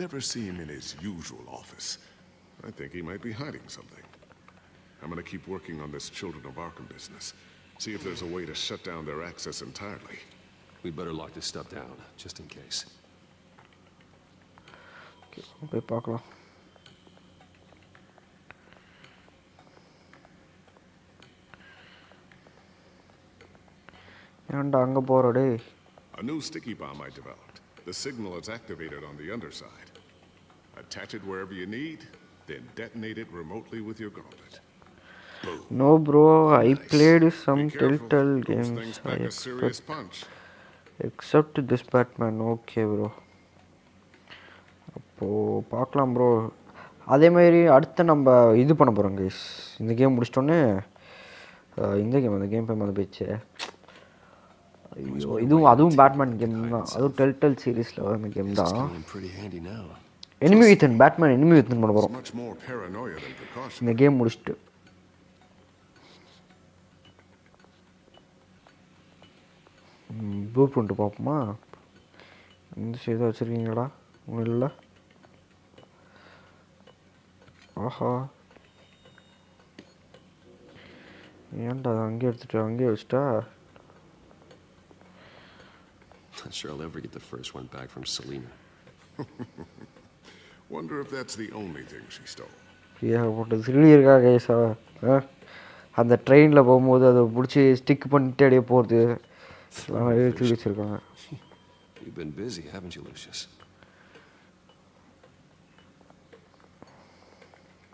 Never see him in his usual office. I think he might be hiding something. I'm gonna keep working on this Children of Arkham business. See if there's a way to shut down their access entirely. We better lock this stuff down, just in case. Okay, பார்க்கலாம். ஏன்டா அங்க போறடே? A new sticky bomb I developed. The signal is activated on the underside. Attach it wherever you need, then detonate it remotely with your gauntlet. Boom. No bro, I played some Be Telltale careful. Those games. things pack a serious punch. Except this Batman. Okay bro. அப்போ பார்க்கலாம் bro. அதே மாதிரி அடுத்து நம்ம இது பண்ண போகிறோம் guys. இந்த கேம் முடிச்சிட்டோன்னே இந்த கேம் அந்த கேம் பேர் வந்து போயிடுச்சு. ஐயோ அதுவும் பேட்மேன் கேம் தான், அதுவும் டெல்டெல் சீரீஸில் வந்த கேம் தான். எனிமி வித்தன் பேட்மேன் எனிமி வித்தன் பண்ண போகிறோம் இந்த கேம் முடிச்சுட்டு. ப்ளூ பிரிண்ட் பார்ப்போமா? இந்த சைடு வச்சுருக்கீங்களா? ஒன்றும் இல்லை. ஆஹா ஏன்டா அதை அங்கேயே எடுத்துட்டு அங்கேயே வச்சுட்டா? Not sure I'll ever get the first one back from Selena. Wonder if that's the only thing she stole. போட்டு திருடி இருக்கா கைஸா? அந்த ட்ரெயினில் போகும்போது அதை பிடிச்சி ஸ்டிக் பண்ணிட்டு அப்படியே போகிறது திருடி வச்சுருக்காங்க. You've been busy, haven't you, Lucius?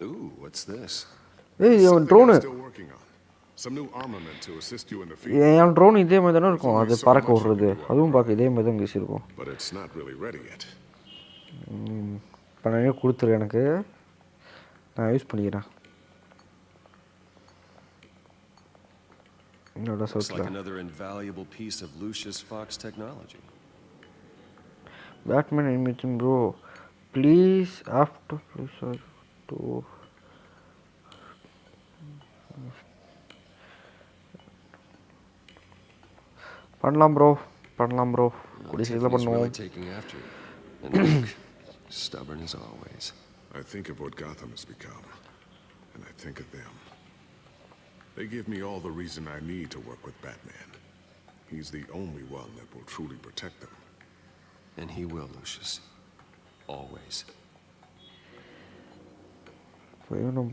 Ooh, what's this? Hey, you're a drone. Some new armament to assist you in the field. N drone இதே மாதிரி தானே இருக்கும், அது பறக்க விடுறது, அதுவும் பார்க்க இதே மாதிரி தான் கேஸ் இருக்கும். But it's not really ready yet. இப்போ நான் கொடுத்துரு, எனக்கு நான் யூஸ் பண்ணிக்கிறேன். Looks like another invaluable piece of Lucius Fox technology. Batman animation, bro. Please, after to பண்ணலாம் ப்ரோ, பண்ணலாம் ப்ரோ. கூடிய சீக்கிரம் பண்ணுவோம். Stubborn as always. I think of what Gotham has become, and I think of them. They give me all the reason I need to work with Batman. He's the only one that will truly protect them. And he will, Lucius. Always.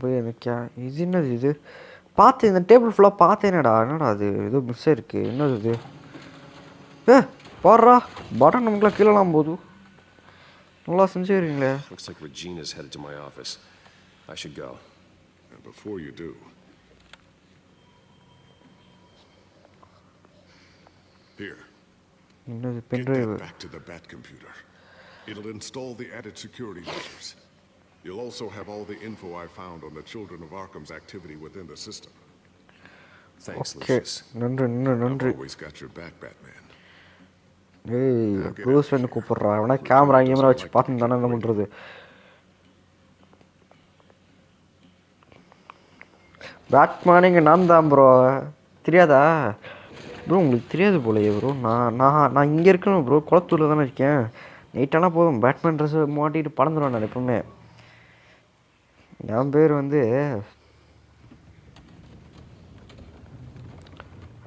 போய் எனக்கு இது என்னது இது பார்த்து இந்த table ஃபுல்லாக பார்த்தேனடா, என்னடா அது ஏதோ மிஸ் ஆயிருக்கு. என்னது இது? பாடுறா பட்டன் நமக்குலாம் கீழலாம் போதும். நல்லா செஞ்சுக்கிறீங்களே. Looks like Regina's headed to my office. I should go. And before you do, here. Get that back to the Bat computer. It'll install the added security measures. You'll also have all the info I found on the Children of Arkham's activity within the system. Thanks, Lucius. நன்றி. I've always got your back, Batman. ஏய், Bruce van கூப்பிடுறா. அவனா camera வச்சு பார்த்து தானே என்ன பண்ணுறது. Batman இங்கே நான் தான் ப்ரோ. தெரியாதா ப்ரோ? உங்களுக்கு தெரியாது போலையே ப்ரோ. நான் இங்கே இருக்கணும் ப்ரோ, குளத்தூரில் தானே இருக்கேன். நைட்டானா போதும் பேட்மேன் ட்ரெஸ் மாட்டிட்டு பறந்துடுவேன் நான் எப்பவுமே. என் பேர் வந்து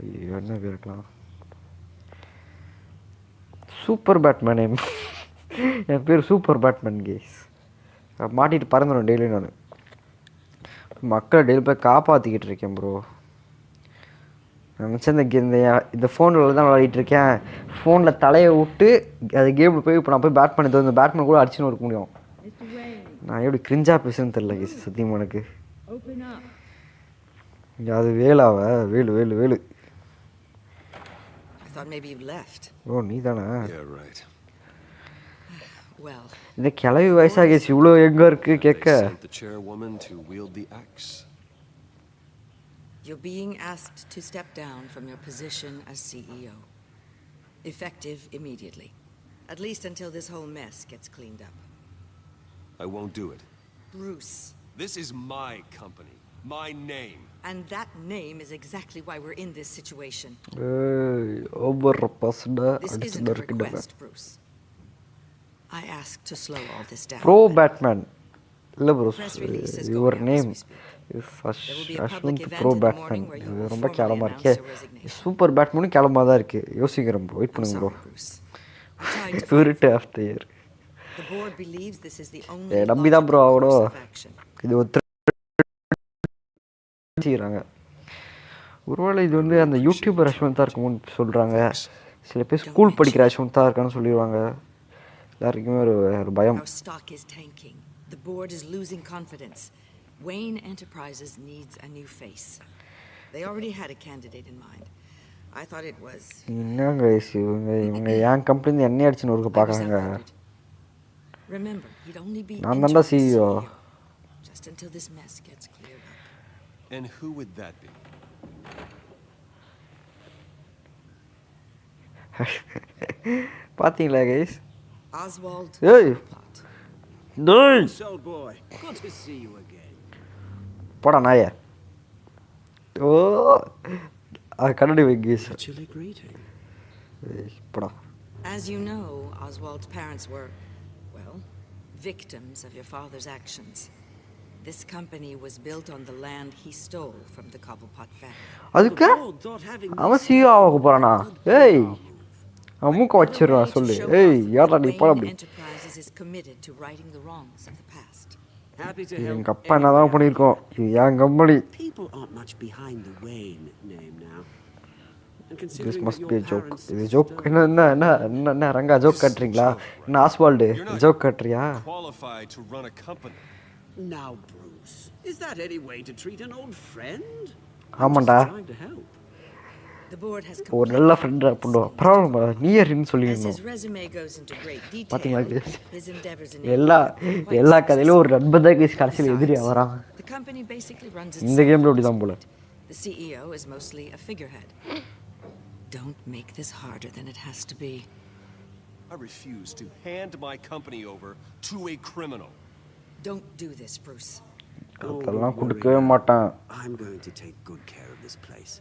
ஐயோ என்ன பேர் இருக்கலாம், சூப்பர் பேட்மேன். என் பேர் சூப்பர் பேட்மேன் கேஸ். மாட்டிட்டு பறந்துடுவேன் டெய்லி. நான் மக்களை டெய்லி போய் காப்பாற்றிக்கிட்டு இருக்கேன் ப்ரோ. நான் நினச்சேன் இந்த ஃபோனில் தான் விளையாடிட்டு இருக்கேன். ஃபோனில் தலையை விட்டு அது கேமில் போய் இப்போ நான் போய் பேட்மேன் இந்த பேட்மேன் கூட அடிச்சுன்னு இருக்க முடியும். நான் எப்படி கிரிஞ்சாக பேசுன்னு தெரில கேஸ் சத்தியமாக எனக்கு. அது வேலாவ வேலு. ஓ நீ தானே? இந்த கிளவி வயசா கேஸ் இவ்வளோ எங்கே இருக்கு கேட்க. You're being asked to step down from your position as CEO. Effective immediately. At least until this whole mess gets cleaned up. I won't do it. Bruce. This is my company. My name. And that name is exactly why we're in this situation. This isn't a request, Bruce. I ask to slow all this down. Pro Batman. இல்ல Bruce, your name Ashwanth bro Batman. இது ரொம்ப கேவலமாக இருக்கே. Super பேட்மேனும் கேவலமாக தான் இருக்குது. யோசிக்கிறேன் bro, wait பண்ணுங்க bro. Spirit of the year நம்பி தான் ப்ரோ ஆகணும். இது ஒத்துறாங்க. ஒருவேளை இது வந்து அந்த யூடியூபர் அஸ்வந்தாக இருக்கும்னு சொல்கிறாங்க. சில பேர் ஸ்கூல் படிக்கிற அஸ்வந்தாக இருக்கான்னு சொல்லிடுவாங்க. எல்லாருக்குமே ஒரு பயம். The board is losing confidence. Wayne Enterprises needs a new face. They already had a candidate in mind. I thought it was. என்னங்க இவங்க என் கம்பெனி என்ன அடிச்சுன்னு ஒருக்க பார்க்கறாங்க. Remember, you'd only be நான் தான் CEO. Just until this mess gets cleared up. And who would that be? பாத்தீங்களா guys? Oswald. Hey. Nice. Old boy, good to see you again. போடா நாயே. ஓ கண்ணாடி வைங்கீஸ். Actually greeting. போடா. As you know, Oswald's parents were, well, victims of your father's actions. This company was built on the land he stole from the Cobblepot family. அதுக்கு அவன் CEO ஆக போறானா? ஏய் அம்முக்க வச்சிரறா சொல்லு. ஏய் யாரா நீ போடா அப்படி. Is committed to righting the wrongs of the past. Happy to help. எங்க அப்பா என்னதான் பண்ணிருக்கோம். என் company. People aren't much behind the Wayne name now. This must be a joke. இது joke. என்ன ரங்கா joke கட்றீங்களா? என்ன Oswald joke கட்றியா? Qualified to run a company. Now Bruce, is that any way to treat an old friend? ஆமாண்டா The board has ஒரு நல்ல friend பண்ணுவோம் பரவாயில்ல நீ ஏறின்னு As சொல்லிடணும் his resume goes into great பார்த்தீங்களா detail, his endeavors in எல்லா England have been எல்லா quite கதையிலும் ஒரு நண்பன் தான் கடைசியில் எதிரி Besides, வரான் the company basically runs இந்த itself கேம்ல at அப்படி this தான் போல point. The CEO is mostly a figurehead. Don't make this harder than it has to be. I refuse to hand my company over to a criminal. Don't do this, Bruce. அதெல்லாம் கொடுக்கவே மாட்டான் I'm going to take good care of this place.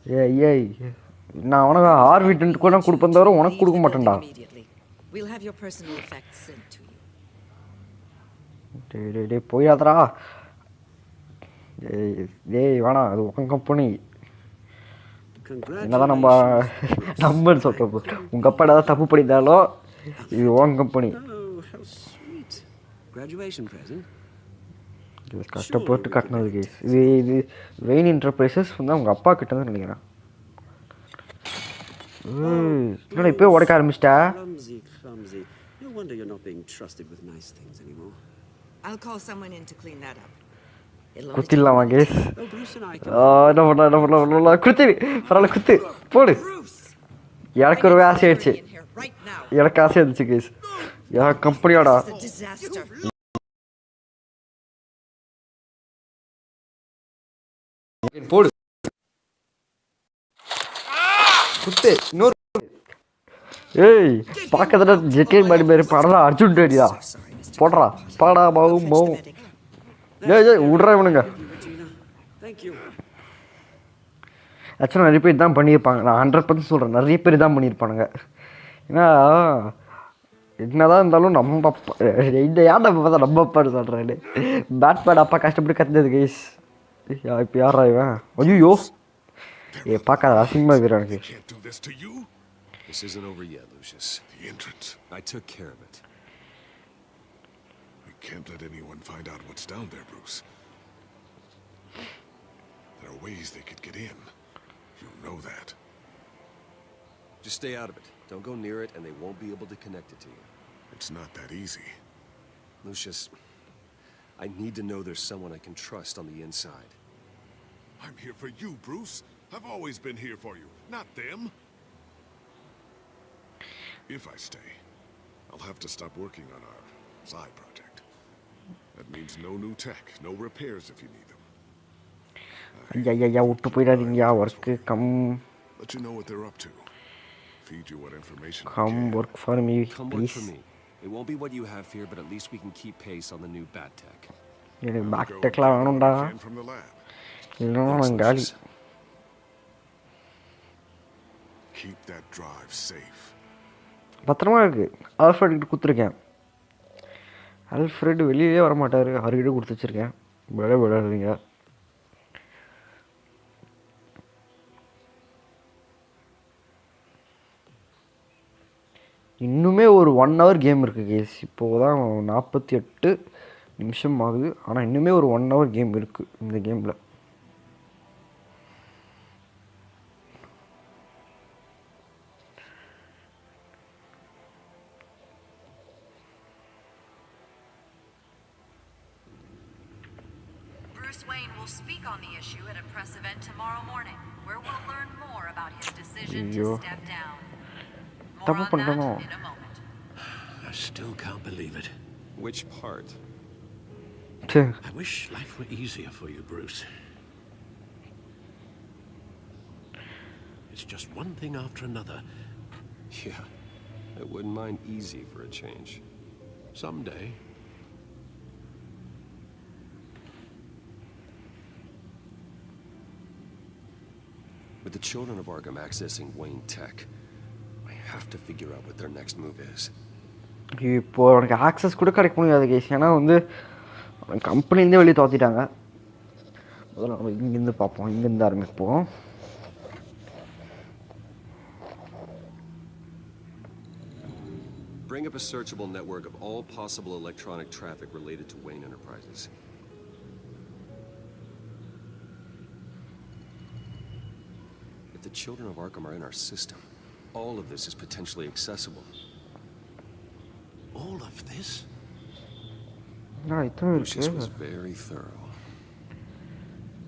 ஏய் நான் அவனுக்கு ஆர்விடென்ட் கூட கொடுப்பேன் தவிர உனக்கு கொடுக்க மாட்டேன்டா We'll have your personal effects sent to you. டேய் போயாதடா டேய் வேணாம் அது உன் கம்பெனி என்னதான் நம்ம சொல்கிறப்போ உங்கள் அப்பா ஏதாவது தப்பு பண்ணியிருந்தாலும் இது உன் கம்பெனி இது கஷ்டப்பட்டு கட்டினது கேஸ் இது வெயின் என்டர்பிரைசஸ் வந்து அவங்க அப்பா கிட்ட தான் நினைக்கிறேன் என்னடா இப்போ உடைக்க ஆரம்பிச்சிட்டா No wonder you're not being trusted with nice things anymore. I'll call someone in to clean that up. குத்திடலாமா கேஸ் என்ன பண்ணலாம் குத்தி பரவாயில்ல குத்து போடு எனக்கு ஒரு ஆசை ஆயிடுச்சு எனக்கு ஆசை இருந்துச்சு கேஸ் என் கம்பெனியோடா போடு குத்து இன்னொரு ஏய் பார்க்கறத ஜெகே மாதிரி மாதிரி படலாம் அர்ஜுன் ரெடியா போடுறா பாடா பாவும் பாவும் ஏய் விட்றா இவனுங்க ஆக்சுவலாக நிறைய பேர் தான் பண்ணியிருப்பாங்க நான் 100% சொல்கிறேன் நிறைய பேர் தான் பண்ணியிருப்பானுங்க ஏன்னா என்னதான் இருந்தாலும் நம்ம அப்பா இந்த யார் நம்ம பார்த்தா நம்ம அப்பான்னு சொல்கிறேன் பேட் பேட் அப்பா கஷ்டப்பட்டு கற்றுனது கைஸ் இப்போ யாரா இவன் ஐயோ ஏ பார்க்காத அசிங்கமாக இருக்கிற எனக்கு This isn't over yet, Lucius. The entrance. I took care of it. We can't let anyone find out what's down there, Bruce. There are ways they could get in. You know that. Just stay out of it. Don't go near it, and they won't be able to connect it to you. It's not that easy. Lucius, I need to know there's someone I can trust on the inside. I'm here for you, Bruce. I've always been here for you, not them. If I stay, I'll have to stop working on our side project. That means no new tech, no repairs if you need them. விட்டு போயிடாதீங்க work come Let you know what they're up to. Feed you what information. Come work for me, please. It won't be what you have here, but at least we can keep pace on the new bat tech. எனக்கு back டெக்லாம் வேணும்டா இல்லைன்னா நான் காலி Keep that drive safe. பத்திரமா இருக்கு Alfred கிட்ட கொடுத்துருக்கேன் Alfred வெளியே வர மாட்டார் அவர்கிட்ட கொடுத்து வச்சுருக்கேன் விளையாடுறீங்க இன்னுமே ஒரு 1 hour கேம் இருக்குது கேஸ் இப்போது தான் 48 நிமிஷம் ஆகுது ஆனால் இன்னுமே ஒரு 1 hour கேம் இருக்குது இந்த கேமில் Speak on the issue at a press event tomorrow morning, where we'll learn more about his decision to step down. More on that in a moment. I still can't believe it. Which part? I wish life were easier for you, Bruce. It's just one thing after another. Yeah, I wouldn't mind easy for a change. Someday. With the children of Arkham accessing Wayne Tech, I have to figure out what their next move is. இப்போ உனக்கு access கூட கிடைக்க முடியாது case ஏன்னா வந்து கம்பெனிலேருந்தே வெளியே தோத்திட்டாங்க முதல்ல நம்ம இங்கேருந்து பார்ப்போம் இங்கேருந்து ஆரம்பிப்போம் Bring up a searchable network of all possible electronic traffic related to Wayne Enterprises. If the children of Arkham are in our system, all of this is potentially accessible. All of this? Lucius was very thorough.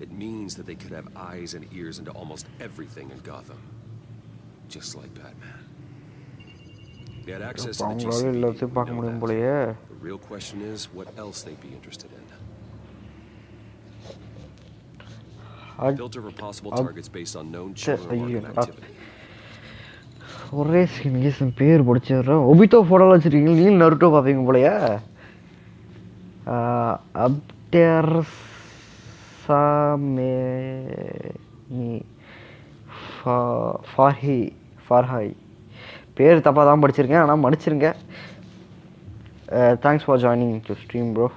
It means that they could have eyes and ears into almost everything in Gotham. Just like Batman. They had access to the GCPD, we know that. The real question is what else they'd be interested in. Filter for possible targets based on known children Arkham activity. ஒரே skin பேர் படிச்சிடுறேன். Obito ஃபோட்டோவில் வச்சுருக்கீங்க. நீங்கள் Naruto பார்ப்பீங்க போலையா? ஃபார்ஹாய் பேர் தப்பாக தான் படிச்சிருக்கேன், ஆனால் மன்னிச்சிருங்க. Thanks for joining to stream bro.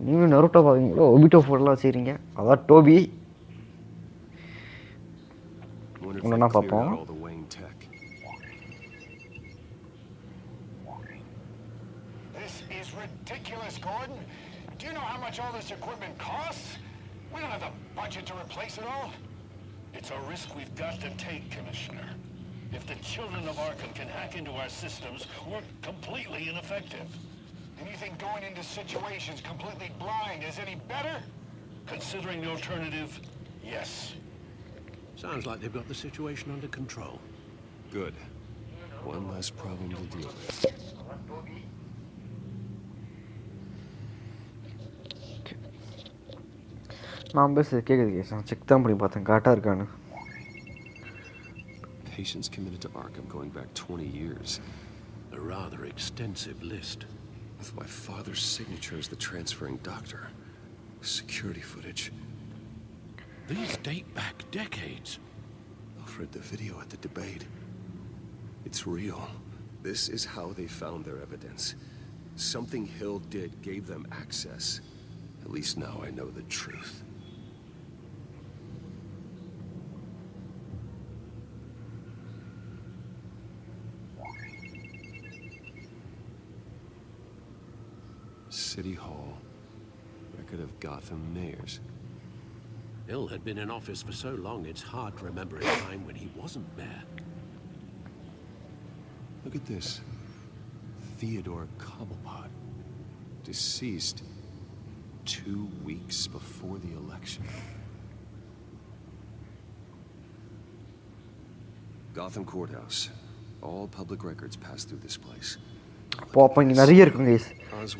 நீங்கள் நருட்டோ பார்ப்பீங்களோ? ஒபிட்டோ ஃபோட்டோலாம் வச்சுக்கிறீங்க. அதான் டோபி. ஒன்றுனா பார்ப்போம். Ridiculous, Gordon. Do you know how much all this equipment costs? We don't have the budget to replace it all. It's a risk we've got to take, Commissioner. If the children of Arkham can hack into our systems, we're completely ineffective. And you think going into situations completely blind is any better? Considering the alternative, yes. Sounds like they've got the situation under control. Good. One less problem to deal with. நான் பேச கேட்குது case. நான் check தான் பண்ணி பார்த்தேன் கரெக்டாக இருக்கான்னு. Patients committed to Arkham going back 20 years. A rather extensive list. With my father's signature as the transferring doctor. Security footage. These date back decades. Alfred, the video at the debate. It's real. This is how they found their evidence. Something Hill did gave them access. At least now I know the truth. City Hall. Record of Gotham mayors. Hill had been in office for so long, it's hard to remember a time when he wasn't mayor. Look at this. Theodore Cobblepot. Deceased 2 weeks before the election. Gotham Courthouse. All public records pass through this place. அப்போ இங்கே நிறைய இருக்கும் guys.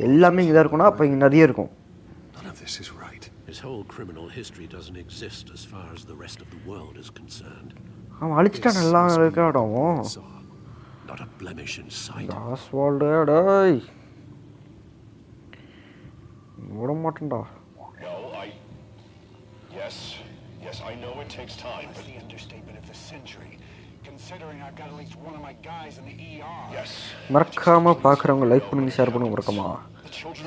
எல்லாமே இங்கே தான் இருக்கும்னா அப்போ இங்கே நிறைய இருக்கும். None of this is right. His whole criminal history doesn't exist as far as the rest of the world is concerned. அவன் அழிச்சிட்டான் எல்லாம் இருக்காடும். Not a blemish in sight. Oswald டேய். விட மாட்டேன்டா. No, Yes, I know it takes time, but the understatement of the century. Considering I've got at least one of my guys in the ER. Yes. மறக்காம பார்க்குறவங்க like பண்ணுங்க, share பண்ணுங்க, மறக்காம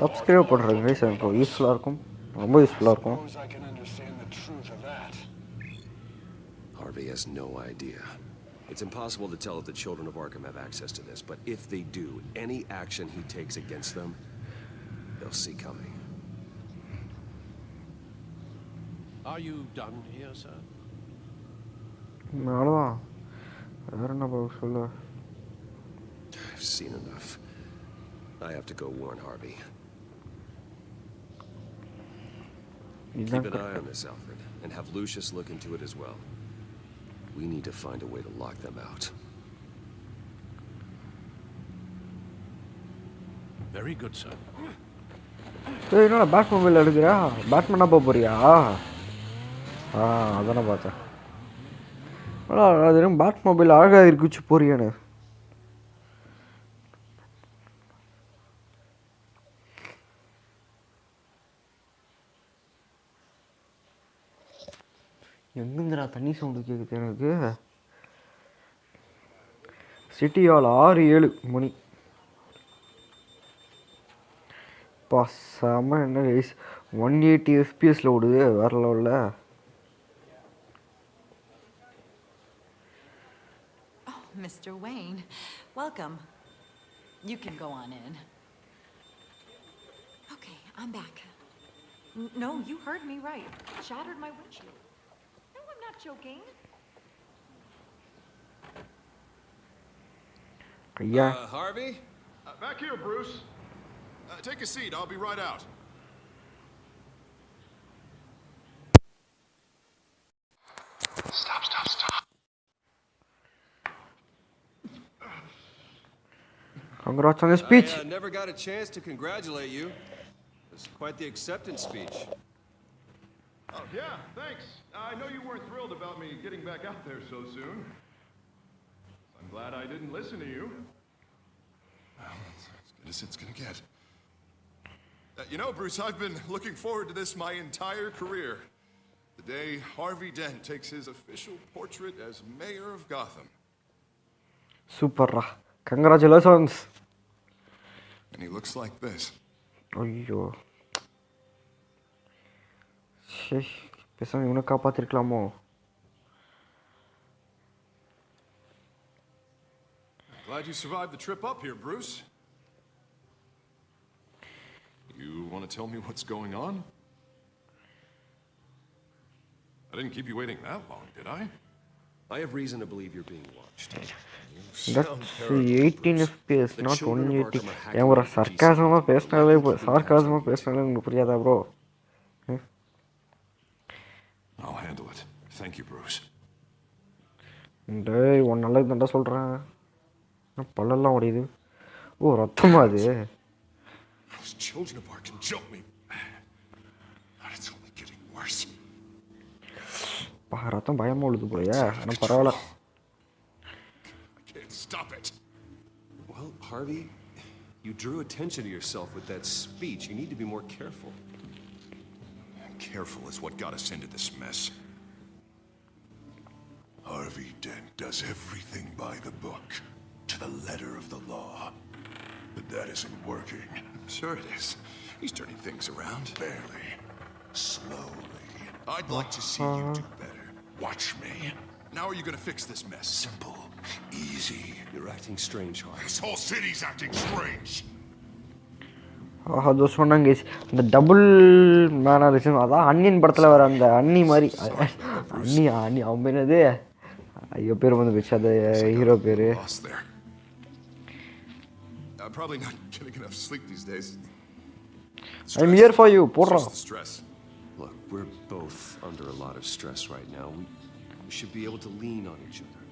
subscribe பண்ணுறேங்க guys. எனக்கு யூஸ்ஃபுல்லாக இருக்கும், ரொம்ப யூஸ்ஃபுல்லாக இருக்கும். Harvey has no idea. It's impossible to tell if the children of Arkham have access to this, but if they do, any action he takes against them, they'll see coming. Are you done here, sir? அவ்வளோதான். வேற என்ன சொல்ல? I've seen enough. I have to go warn Harvey. Keep an eye on this, Alfred, and have Lucius look into it as well. We need to find a way to lock them out. Very good, sir. ஏய், என்னடா bad mobile எடுக்கிறா? பேட்மேனா போக போறியா? அதானே பார்த்தேன். அது bad mobile அழகாக இருக்குச்சு போறியானு. எங்கேருந்துடா தண்ணி சவுண்டு கேட்குது எனக்கு? சிட்டி ஹால் 6-7 மணி. செம என்ன கைஸ், 180 FPS ஓடுது, வேற லெவலில். Mr. Wayne, welcome. You can go on in. Okay, I'm back. No, you heard me right. Shattered my windshield. No, I'm not joking. Harvey? Back here, Bruce. Take a seat. I'll be right out. Congrats on the speech. I never got a chance to congratulate you. It was quite the acceptance speech. Oh, yeah, thanks. I know you weren't thrilled about me getting back out there so soon. I'm glad I didn't listen to you. Well, it's as good as it's gonna get. You know, Bruce, I've been looking forward to this my entire career. The day Harvey Dent takes his official portrait as mayor of Gotham. Super. Congratulations. And he looks like this. ஐயோ ஷே பேசாம இவனை காப்பாத்திருக்கலாமோ Glad you survived the trip up here, Bruce. You want to tell me what's going on? I didn't keep you waiting that long, did I? I have reason to believe you're being watched. That's 18 FPS, not 180. ஏன் ஒரு சர்க்காசமாக பேசினாலே உங்களுக்கு புரியாதா bro I'll handle it. Thank you, Bruce. டேய் உன் நல்லது தான்டா சொல்கிறேன் பல்லெல்லாம் உடையுது ஓ ரத்தமா அது Those children of Arkham jumped me. But it's only getting worse. ரத்தம் பயமா உழுது போலையா ஆனால் பரவாயில்ல I can't stop it. Well, Harvey, you drew attention to yourself with that speech. You need to be more careful. Careful is what got us into this mess. Harvey Dent does everything by the book, to the letter of the law. But that isn't working. Sure it is. He's turning things around. Barely. Slowly. I'd like to see you do better. Watch me. Now are you gonna fix this mess? Simple. Easy. You're acting strange, Harvey. This whole city's acting strange. அது சொன்னாங்க இந்த double mannerism அதான் அன்னியன் படத்தில் வர அந்த அண்ணி மாதிரி அண்ணி அவன் பேர் என்னது ஐயோ பேர் வந்து போச்சு அந்த ஹீரோ பேர் I'm probably not getting enough sleep these days. I'm here for you. போடுறோம். Look, we're both under a lot of stress right now. We should be able to lean on each other.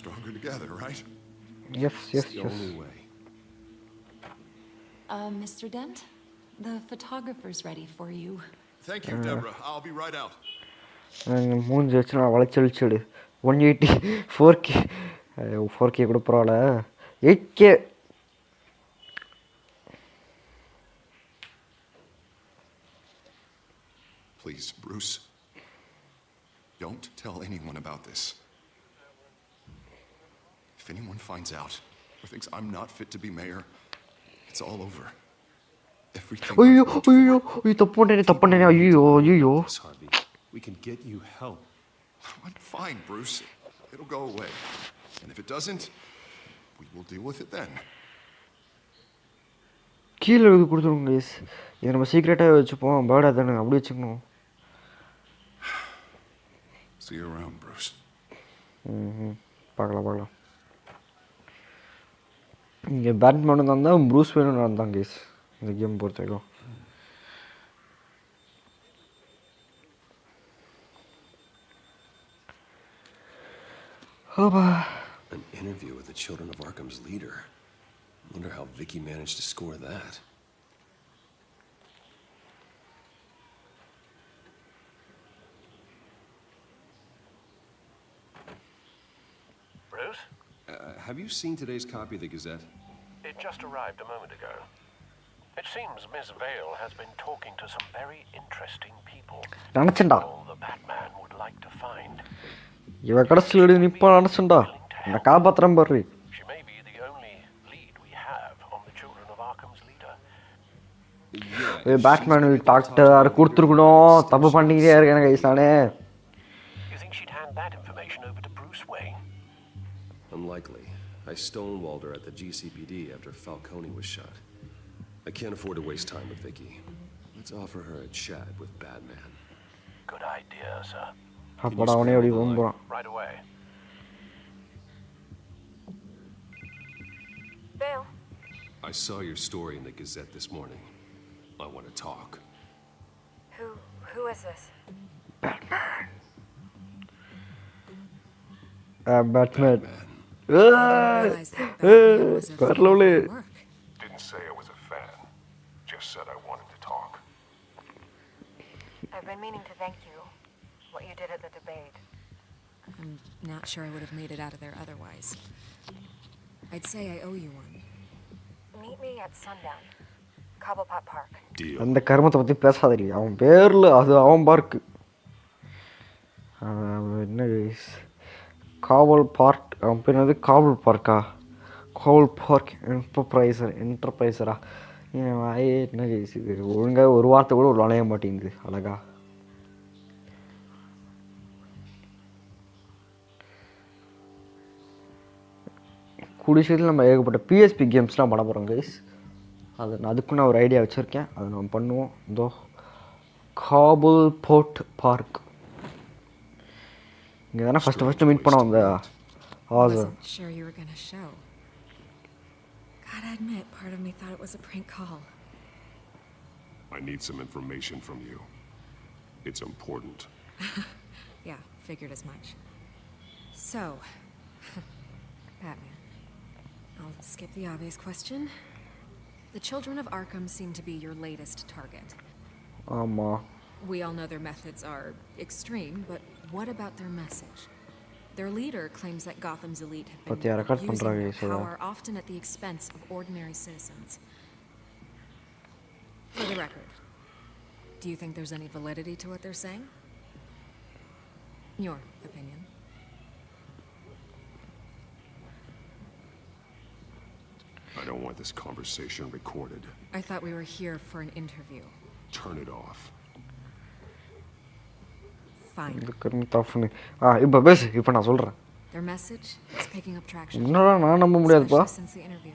Stronger together, right? Yes. It's the only way. Mr. Dent, the photographer's ready for you. Thank you, Deborah. I'll be right out. மூஞ்சி வச்சு நான் வளைச்சடிச்சிடு 180 4K கூட பரவாயில்ல 8K Please, Bruce, don't tell anyone about this. If anyone finds out or thinks I'm not fit to be mayor, it's all over. Everything. ஐயோ தப்பு பண்ணேனே ஐயோ We can get you help. I'm fine, Bruce. It'll go away. And if it doesn't, we will deal with it then. கீழே எழுதி கொடுத்துருங்க guys இதை நம்ம சீக்ரெட்டாக வச்சுப்போம் பேர்டாக தானே அப்படி வச்சுக்கணும் See you around, Bruce. பார்க்கலாம் இங்கே பேட்மேன் தான் ப்ரூஸ் வேணும் நடந்தான் கைஸ் இந்த கேம் பொறுத்த வரைக்கும் An interview with the children of Arkham's leader. Wonder how Vicky managed to score that. Bruce? Have you seen today's copy of the Gazette? It just arrived a moment ago. It seems Miss Vale has been talking to some very interesting people. All the Batman would like to find. இவ கடைசியில் நிப்பா நினச்சுண்டா நான் காப்பாத்துறேன் பாரு She may be the only lead we have on the children of Arkham's leader. Batman doctor கொடுத்துருக்கணும் தப்பு பண்ணிக்கிட்டே இருக்கேன் guys நானே You think she'd hand that information over to Bruce Wayne? Unlikely. I stonewalled her at the GCPD after Falcone was shot. I can't afford to waste time with Vicky. Let's offer her a chat with Batman. Good idea, sir. அப்படா அவனே அப்படி போகிறான் Right away. Vale. I saw your story in the Gazette this morning. I want to talk. Who is this? Batman. realize that Batman was a fan of my work. Didn't say I was a fan. Just said I wanted to talk. I've been meaning to thank you. What you did at the debate. I'm not sure I would have made it out of there otherwise. I'd say I owe you one. Meet me at sundown. Cobblepot Park. Deal. அந்த கர்மத்தை பற்றி பேசாதீ, அவன் பேரில் அது அவன் park. என்ன guys, காவல் park, அவன் பேர் என்னது, காவல் பார்க்கா, காவல் பார்க் என்டர்பிரைசரா. என்ன கைஸ் இது, ஒழுங்காக ஒரு வார்த்தை கூட ஒரு வளைய மாட்டேங்குது அழகா. குடிசையில் நம்ம ஏகப்பட்ட பிஎஸ்பி கேம்ஸ்லாம் பண்ண போகிறோம் கைஸ். அதுக்கும் நான் ஒரு ஐடியா வச்சுருக்கேன், அதை நம்ம பண்ணுவோம். இதோ காபல்போர்ட் பார்க், இங்கே தானே ஃபஸ்ட்டு மீட் பண்ண வந்த Sure you were gonna show. Gotta admit, part of me thought it was a prank call. I need some information from you. It's important. Yeah, figured as much. So, Batman. I'll skip the obvious question. The children of Arkham seem to be your latest target. We all know their methods are extreme, but what about their message? Their leader claims that Gotham's elite have been using their power often at the expense of ordinary citizens. For the record, do you think there's any validity to what they're saying? Your opinion. I don't want this conversation recorded. I thought we were here for an interview. Turn it off. Fine. இப்போ பேசு, இப்போ நான் சொல்கிறேன். Their message is picking up traction. என்னடா நான் நம்ப முடியாதுப்பா. Since the interview.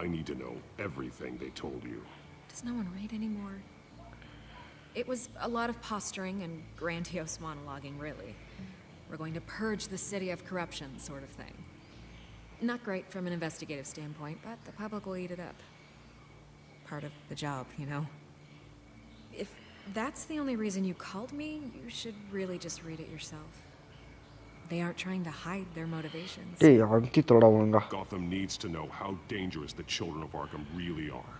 I need to know everything they told you. Does no one read anymore? It was a lot of posturing and grandiose monologuing, really. We're going to purge the city of corruption, sort of thing. Not great from an investigative standpoint, but the public will eat it up. Part of the job, you know? If that's the only reason you called me, you should really just read it yourself. They aren't trying to hide their motivations. Gotham needs to know how dangerous the children of Arkham really are.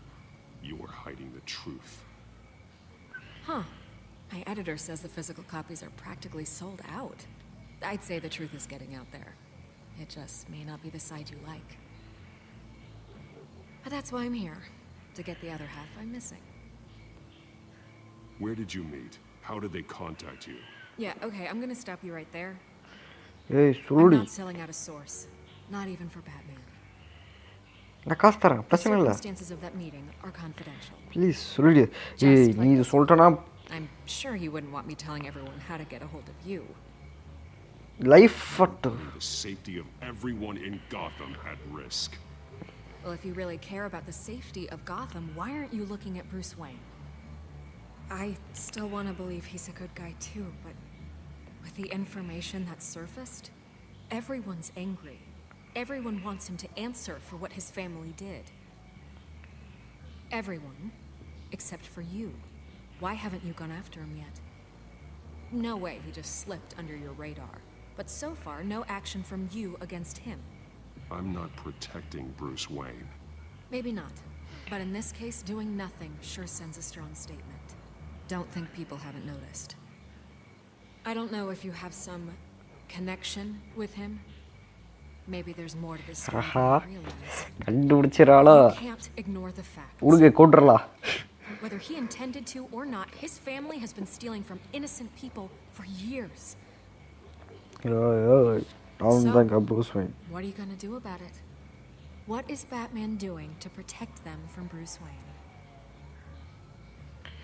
You are hiding the truth. Huh. My editor says the physical copies are practically sold out. I'd say the truth is getting out there. It just may not be the side you like. But that's why I'm here, to get the other half I'm missing. Where did you meet? How did they contact you? Yeah, okay, I'm gonna stop you right there. Hey, I'm not selling out a source. Not even for Batman. The circumstances of that meeting are confidential. Please, சொல்லுடி. நீ இது சொல்லிட்டனா I'm sure you wouldn't want me telling everyone how to get a hold of you. Life the safety of everyone in Gotham at risk. Well, if you really care about the safety of Gotham, why aren't you looking at Bruce Wayne? I still want to believe he's a good guy too, but with the information that surfaced, everyone's angry. Everyone wants him to answer for what his family did. Everyone, except for you. Why haven't you gone after him yet? No way he just slipped under your radar. But so far, no action from you against him. I'm not protecting Bruce Wayne. Maybe not. But in this case, doing nothing sure sends a strong statement. Don't think people haven't noticed. I don't know if you have some connection with him. Maybe there's more to this story than you realize. You can't ignore the facts. Whether he intended to or not, his family has been stealing from innocent people for years. So, what are you gonna do about it? What is Batman doing to protect them from Bruce Wayne?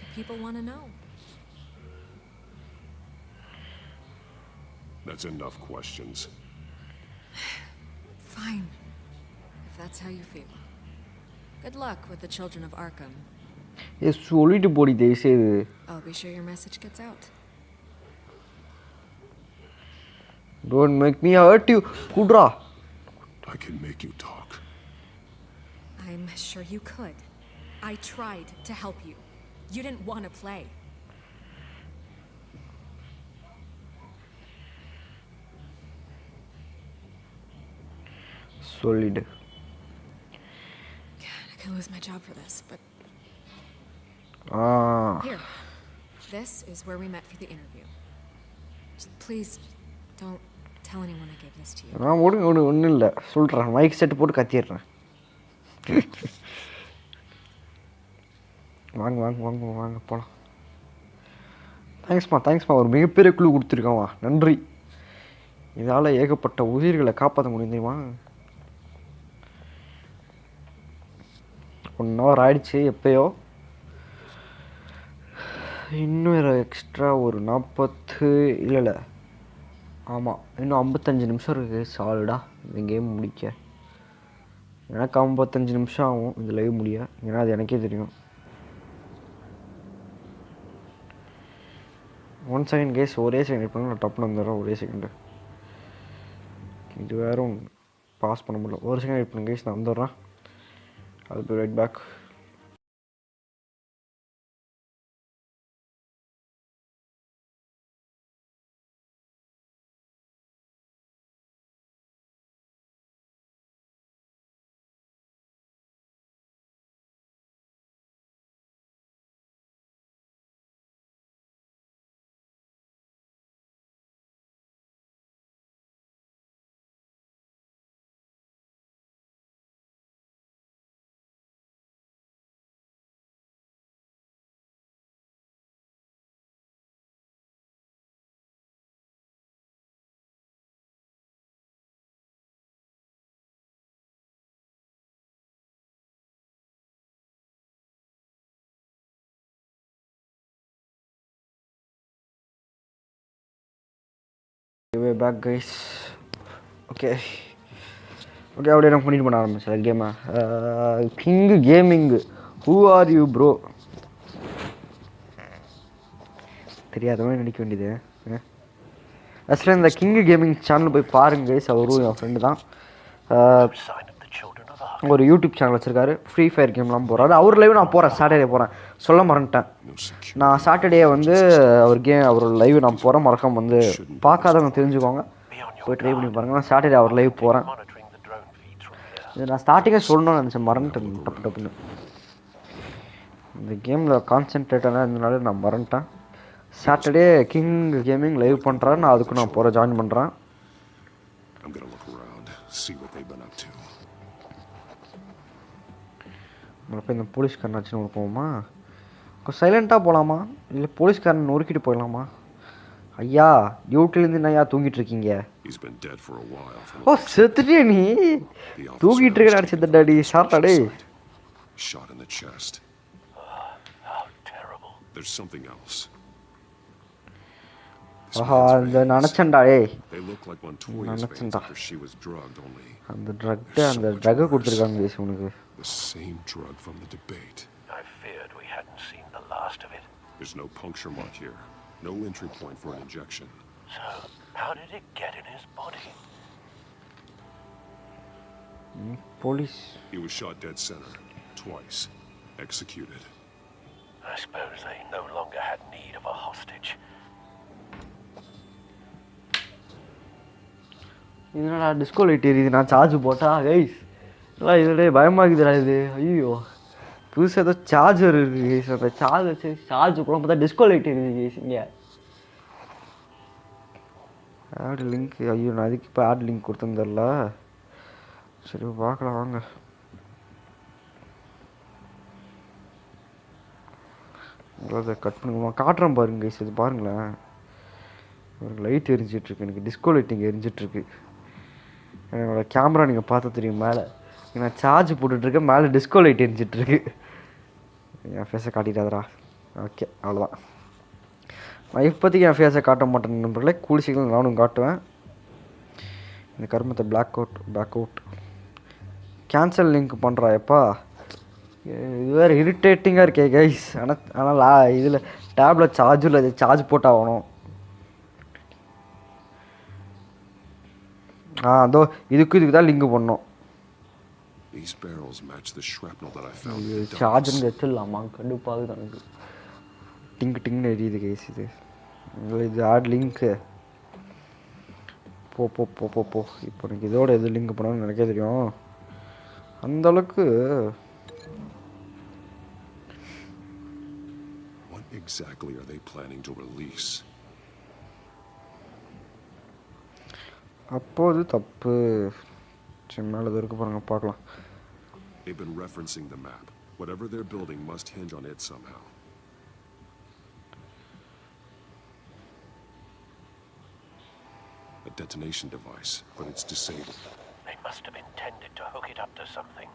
The people want to know. That's enough questions. Fine. If that's how you feel. Good luck with the children of Arkham. I'll be sure your message gets out. Don't make me hurt you. Kudra. I can make you talk. I'm sure you could. I tried to help you. You didn't want to play. சொல்லிடு. I could lose my job for this, but Ah. here. This is where we met for the interview. Just please don't tell anyone I gave this to you. நான் ஒன்றும் இல்லை சொல்கிறேன். Mic set போட்டு கத்திடுறேன். வாங்க வாங்க வாங்க வாங்க போகலாம். தேங்க்ஸ்மா ஒரு மிகப்பெரிய குழு கொடுத்துருக்கான்வா, நன்றி. இதால் ஏகப்பட்ட உயிர்களை காப்பாற்ற முடியும் தெரியுமா. 1 hour ஆயிடுச்சு எப்பயோ. இன்னும் எக்ஸ்ட்ரா ஒரு 40 இல்லை ஆமாம் இன்னும் 55 நிமிஷம் இருக்குது சாலிடாக இந்த கேம் முடிக்க. எனக்கு 55 நிமிஷம் ஆகும் இந்த லைவ் முடிய, ஏன்னா அது எனக்கே தெரியும். 1 செகண்ட் கேஸ், ஒரே செகண்ட் வெயிட் பண்ணி நான் டப்புன்னு வந்துடுறேன். ஒரே செகண்டு இது வேறு பாஸ் பண்ண முடியல. 1 செகண்ட் வெயிட் பண்ண கேஸ், நான் வந்துடுறேன். I'll be right back. Way back guys. Okay அப்படியே நான் பண்ணிட்டு பண்ண ஆரம்பிச்சேன் கேமை. King gaming, who are you bro? தெரியாத மாதிரி நடிக்க வேண்டியது. ஆக்சுவலாக இந்த கிங் கேமிங் சேனல் போய் பாருங்க கைஸ். அவரும் என் ஃப்ரெண்டு தான். ஒரு யூடியூப் சேனல் வச்சுருக்காரு, ஃப்ரீ ஃபயர் கேம்லாம் போகிறாரு. அவர் லைவ் நான் போகிறேன், சாட்டர்டே போகிறேன், சொல்ல மறந்துட்டேன். நான் சாட்டர்டே வந்து அவர் லைவ் நான் போகிறேன். மறக்காம வந்து பார்க்காதவங்க தெரிஞ்சுக்கோங்க, போய் ட்ரை பண்ணி பாருங்கள். நான் சாட்டர்டே அவர் லைவ் போகிறேன். இது நான் ஸ்டார்டிங்கே சொல்லணும்னு நினச்சேன், மறந்துட்டேன் டப்புன்னு. இந்த கேமில் கான்சென்ட்ரேட்டாக இருந்தனால நான் மறந்துட்டேன். சாட்டர்டே கிங் கேமிங் லைவ் பண்ணுறாரு, நான் அதுக்கு நான் போகிறேன், ஜாயின் பண்ணுறேன். இப்போ இந்த போலீஸ்காரனாச்சுன்னு ஒரு போவோமா? கொஞ்சம் சைலண்ட்டாக போகலாமா, இல்லை போலீஸ்காரன் நொறுக்கிட்டு போயிடலாமா? ஐயா டியூட்டிலேருந்து என்ன ஐயா தூங்கிட்டு இருக்கீங்க? ஓ செத்துட்டியா நீ? தூங்கிட்டு இருக்க நினச்சது டாடி. ஷார்ட்டாடே ஆஹா அந்த நினச்சேன்டா. நினச்சேன்டா அந்த ட்ரக்கை கொடுத்துருக்காங்க கேஸ் உனக்கு. The same drug from the debate. I feared we hadn't seen the last of it. There's no puncture mark here. No entry point for an injection. So, how did it get in his body? Police. He was shot dead center. Twice. Executed. I suppose they no longer had need of a hostage. என்னடா disco light எரியுது, நான் charge போட்டா guys. இதோட பயமாகுதுடா இது. ஐயோ புதுசாக ஏதோ charger இருக்குது கேஸ். அந்த சார்ஜ் வச்சு சார்ஜ் கூட பார்த்தா டிஸ்கோ லைட் இருக்குது கேஸ். இங்கே ஆட் லிங்க். ஐயோ நான் அதுக்கு இப்போ ஆட் லிங்க் கொடுத்துருந்தர்ல. சரி பார்க்கலாம் வாங்க. அதை கட் பண்ணுங்க, காட்டுறேன் பாருங்க கேஸ். இது பாருங்களேன், ஒரு லைட் எரிஞ்சிட்ருக்கு. எனக்கு டிஸ்கோ லைட் இங்கே எரிஞ்சிட்ருக்கு. என்னோடய கேமரா நீங்கள் பார்த்து தெரியும். மேலே நான் சார்ஜ் போட்டுட்ருக்கேன், மேலே டிஸ்கோ லைட் எரிஞ்சிட்ருக்கு. என் ஃபேஸை காட்டிட்டாதரா. ஓகே அவ்வளோதான். நான் இப்போதைக்கு என் ஃபேஸை காட்ட மாட்டேன் நண்பர்களே, கூலி சீக்கிரம் நானும் காட்டுவேன். இந்த கருமத்தை பேக் அவுட் கேன்சல் லிங்க் பண்ணுறா எப்பா. இது வேறு இரிட்டேட்டிங்காக இருக்கே கைஸ். ஆனால் இதில் டேப்லெட் சார்ஜும் இல்லை, இது சார்ஜ் போட்டாகணும். அதோ இதுக்கு தான் லிங்க் பண்ணோம். These barrels match the shrapnel that I found. Charger எடுத்துடலாமா? கண்டுப்பாகுது எனக்கு. டிங்னு எரியுது கேஸ். இது ஆட் லிங்க்கு போ போ போ போ போ. இப்போ எனக்கு இதோட எது லிங்க் பண்ணணும்னு எனக்கே தெரியும். அந்தளவுக்கு What exactly are they planning to release? அப்போது தப்பு. சரி, மேலே இது இருக்கு பாருங்க, பார்க்கலாம். They've been referencing the map. Whatever they're building must hinge on it somehow. A detonation device, but it's disabled. They must have intended to hook it up to something.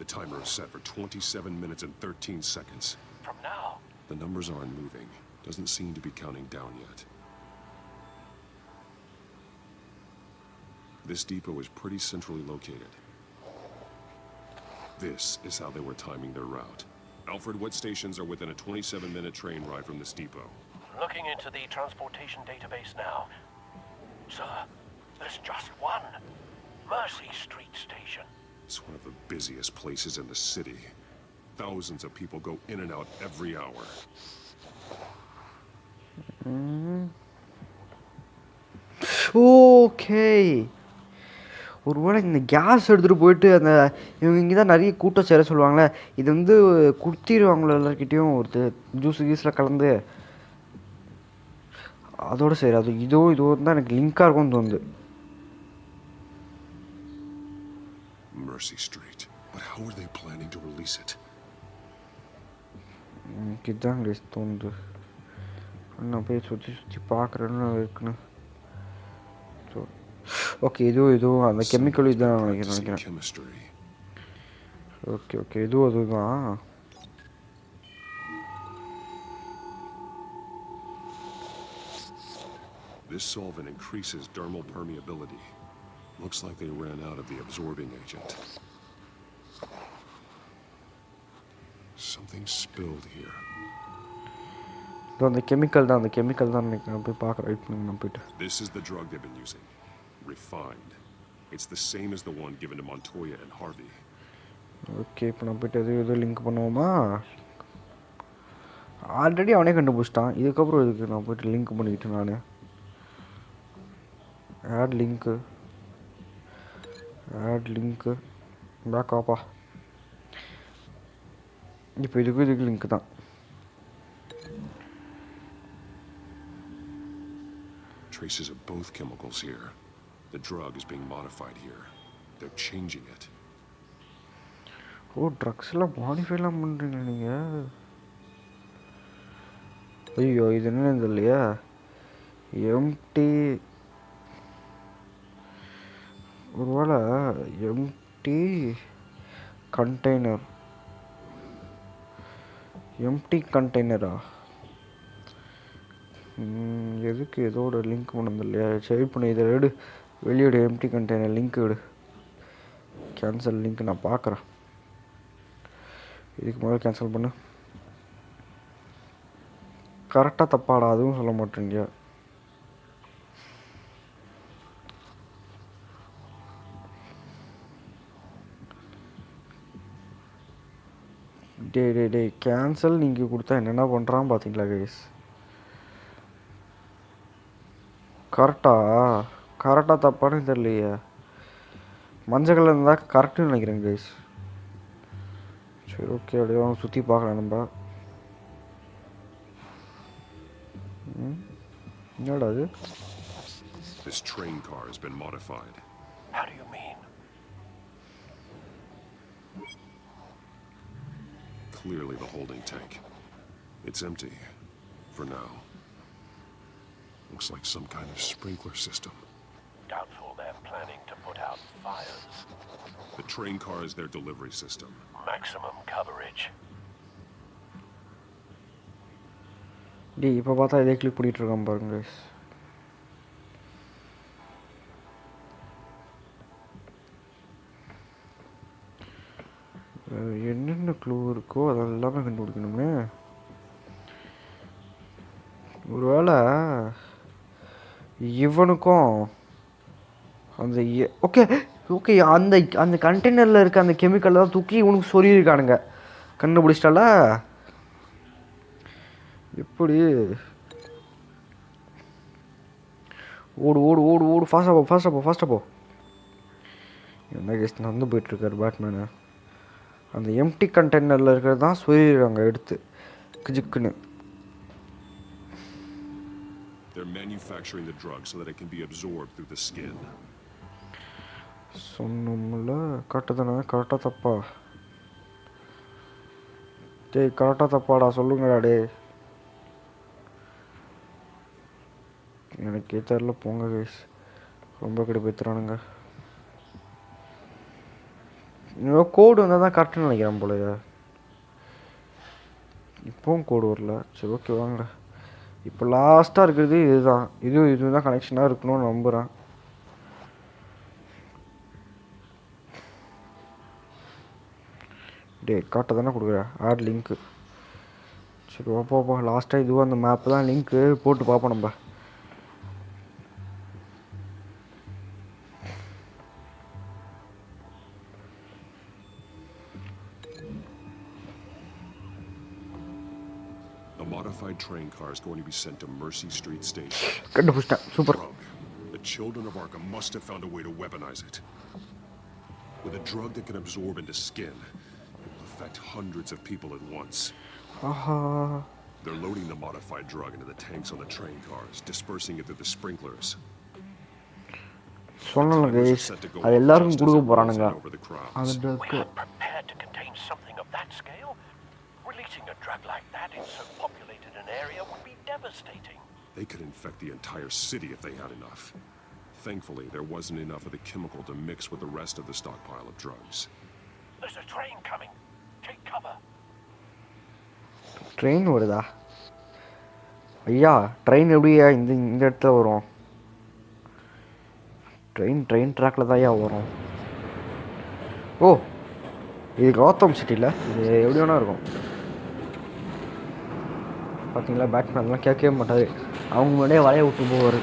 The timer is set for 27 minutes and 13 seconds. From now? The numbers aren't moving. Doesn't seem to be counting down yet. This depot is pretty centrally located. This is how they were timing their route. Alfred, what stations are within a 27-minute train ride from this depot? Looking into the transportation database now. Sir, there's just one. Mercy Street Station. It's one of the busiest places in the city. Thousands of people go in and out every hour. Okay. ஒருவேளை இந்த case எடுத்துகிட்டு போயிட்டு அந்த இவங்க இங்கே தான் நிறைய கூட்டம் சேர சொல்லுவாங்களே, இது வந்து குடுத்திடுவாங்களோ எல்லாருக்கிட்டையும் ஒருத்தர் ஜூஸ் கீஸில் கலந்து. அதோடு சரி, அது இதோ தான் எனக்கு லிங்காக இருக்கும்னு தோணுது. Mercy Street. But how are they planning to release it? எனக்கு இதான் தோணுது. நான் போய் சுற்றி பார்க்குறேன்னு இருக்குன்னு. ஓகே, இதுவும் அந்த கெமிக்கல் இதுதான் நினைக்கிறேன். ஓகே அதுதான். This solvent increases dermal permeability. Looks like they ran out of the absorbing agent. Something spilled here. அந்த கெமிக்கல் தான் நினைக்கிறேன். போய் பார்க்குறேன், வெயிட் பண்ணுங்க, நான் போயிட்டு. This is the drug they've been using. Refined. It's the same as the one given to Montoya and Harvey. Okay, இப்போ நான் போயிட்டு எது லிங்க் பண்ணுவோமா? ஆல்ரெடி அவனே கண்டுபிடிச்சிட்டான். இதுக்கப்புறம் இதுக்கு நான் போயிட்டு லிங்க் பண்ணிக்கிட்டேன். நான் ஆட் லிங்க்கு பேக் ஆப்பா. இப்போ இதுக்கு லிங்க் தான். Traces of both chemicals here. The drug is being modified here. They're changing it. ட்ரக்ஸ்லாம் மாடிஃபைலாம் பண்ணுறீங்க நீங்கள்? ஐயோ, இது என்னன்னு இல்லையா? எம்டி ஒருவேளை எம்டி கண்டெய்னரா? எதுக்கு இதோட லிங்க் பண்ணது இல்லையா? சரி பண்ணி இதை வெளியோட எம்டி கண்டெய்னர் லிங்க் விடு. கேன்சல் லிங்க் நான் பார்க்குறேன். இதுக்கு முதல்ல கேன்சல் பண்ணு. கரெக்டாக தப்பாடா அதுவும் சொல்ல மாட்டேங்க. டே கேன்சல் நீங்கள் கொடுத்தா என்னென்ன பண்ணுறான் பார்த்தீங்களா கைஸ்? கரெக்டாக தப்பானு தெரியலையே. மஞ்சள் கலர் இருந்தால் கரெக்டுன்னு நினைக்கிறேன் கைஸ். சரி, ஓகே, அப்படியே வாங்க சுற்றி பார்க்கலாம் நம்ம. என்னடா அது? This train car has been modified. How do you mean? Clearly the holding tank. It's empty. For now. Looks like some kind of sprinkler system. Doubtful they're planning to put out fires. The train car is their delivery system. Maximum coverage. இப்போ பார்த்தா இதே click பண்ணிட்டு இருக்கோம் பாருங்க. என்னென்ன clue இருக்கோ அதெல்லாமே கண்டுபிடிக்கணுமே. ஒருவேளை இவனுக்கும் அந்த ஓகே அந்த கண்டெய்னரில் இருக்க அந்த கெமிக்கல் தான் தூக்கி இவனுக்கு சொல்லியிருக்கானுங்க. கண்டுபிடிச்சிட்டால எப்படி? ஓடு ஓடு ஓடு ஓடு ஃபாஸ்ட்டாக போ என்ன கேஸ் நடந்து போயிட்டுருக்காரு பேட்மேனு. அந்த எம்டி கண்டெய்னரில் இருக்கிறது தான் சொல்லிடுறாங்க எடுத்து கிஜுக்குன்னு. They're manufacturing the drug so that it can be absorbed through the skin. சொன்னோம்ல கரெக்டாக தப்பா? டேய் கரெக்டாக தப்பாடா சொல்லுங்கடா டே. எனக்கே தெரில போங்க கேஸ். ரொம்ப கடுப்பேற்றுறானுங்க. இன்னும் கோடு வந்தால் தான் கரெக்டுன்னு நினைக்கிறேன் போலையா. இப்போவும் கோடு வரல. சரி ஓகே வாங்க. இப்போ லாஸ்ட்டாக இருக்கிறது இதுதான். இதுதான் கனெக்ஷனாக இருக்கணும்னு நம்புகிறேன். டே காட்ட தானே கொடுக்குறேன் ஆட் லிங்க்கு. சரி ஓப்போப்பா லாஸ்ட்டாக இதுவும் அந்த மேப்பு தான் லிங்க்கு போட்டு பார்ப்போம் நம்ம. A modified train car is going to be sent to Mercy Street Station. கண்டுபிடிச்சிட்டேன். Super. The children of Arkham must have found a way to weaponize it. With a drug that can absorb into skin, it will affect hundreds of people at once. They're loading the modified drug into the tanks on the train cars, dispersing it through the sprinklers. சொன்னல guys அது எல்லாருக்கும் கொடுக்க போறானுங்க. அந்த drug prepared to contain something of that scale. Releasing a drug like that in so populated an area would be devastating. They could infect the entire city if they had enough. Thankfully, there wasn't enough of the chemical to mix with the rest of the stockpile of drugs. There's a train coming. Take cover. Train வருதா? ஐயா train எப்படியா இந்த இடத்துல வரும்? Train ட்ராக்ல தான் ஐயா வரும். ஓ இது காத்தம் சிட்டியில் இது எப்படி வேணா இருக்கும். பார்த்தீங்களா பேட்மேன்லாம் கேட்கவே மாட்டாரு. அவங்க முன்னாடியே வலைய விட்டு போவார்.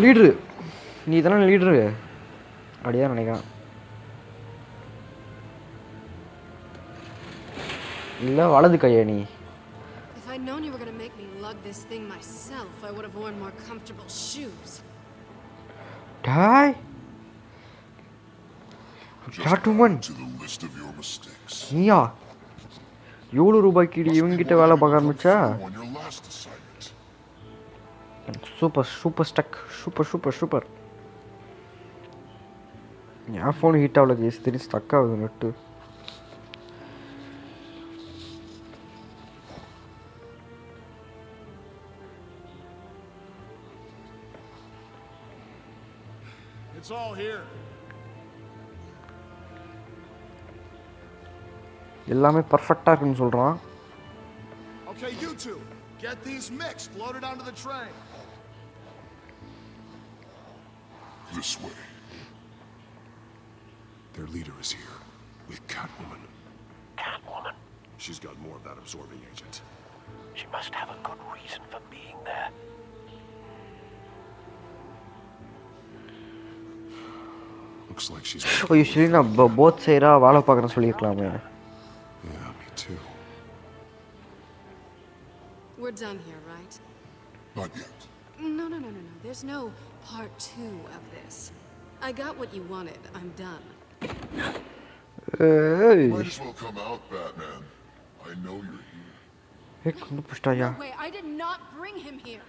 லீட்ரு நீ தானே லீட்ரு அப்படியே நினைக்கிறேன். இல்லை வலது கையா நீ? If I'd known you were going to make me lug this thing myself, I would have worn more comfortable shoes. Die? Catwoman. நீயா $7 இவங்கிட்ட வேலை பார்க்க ஆரம்பிச்சா? Super stuck. சூப்பர். என் ஃபோன் ஹீட் ஆகல கேஸ். திடீர்னு ஸ்டக் ஆகுது நெட்டு. It's all here. எல்லாமே பர்ஃபெக்ட்டா இருக்குன்னு சொல்றான். Okay, you two, get these mixed, loaded onto the train. This way. Their leader is here with Catwoman. Catwoman? She's got more of that absorbing agent. She must have a good reason for being there. Looks like she's... Oh, you should not both say ra wala paakran sollirukalaame. Yeah, me too. We're done here, right? Not yet. No. There's no part 2 of this. I got what you wanted. I'm done. Hey. Might as well come out, Batman. I know you're here. Hey, kundu pushtaya. No way, I did not bring him here.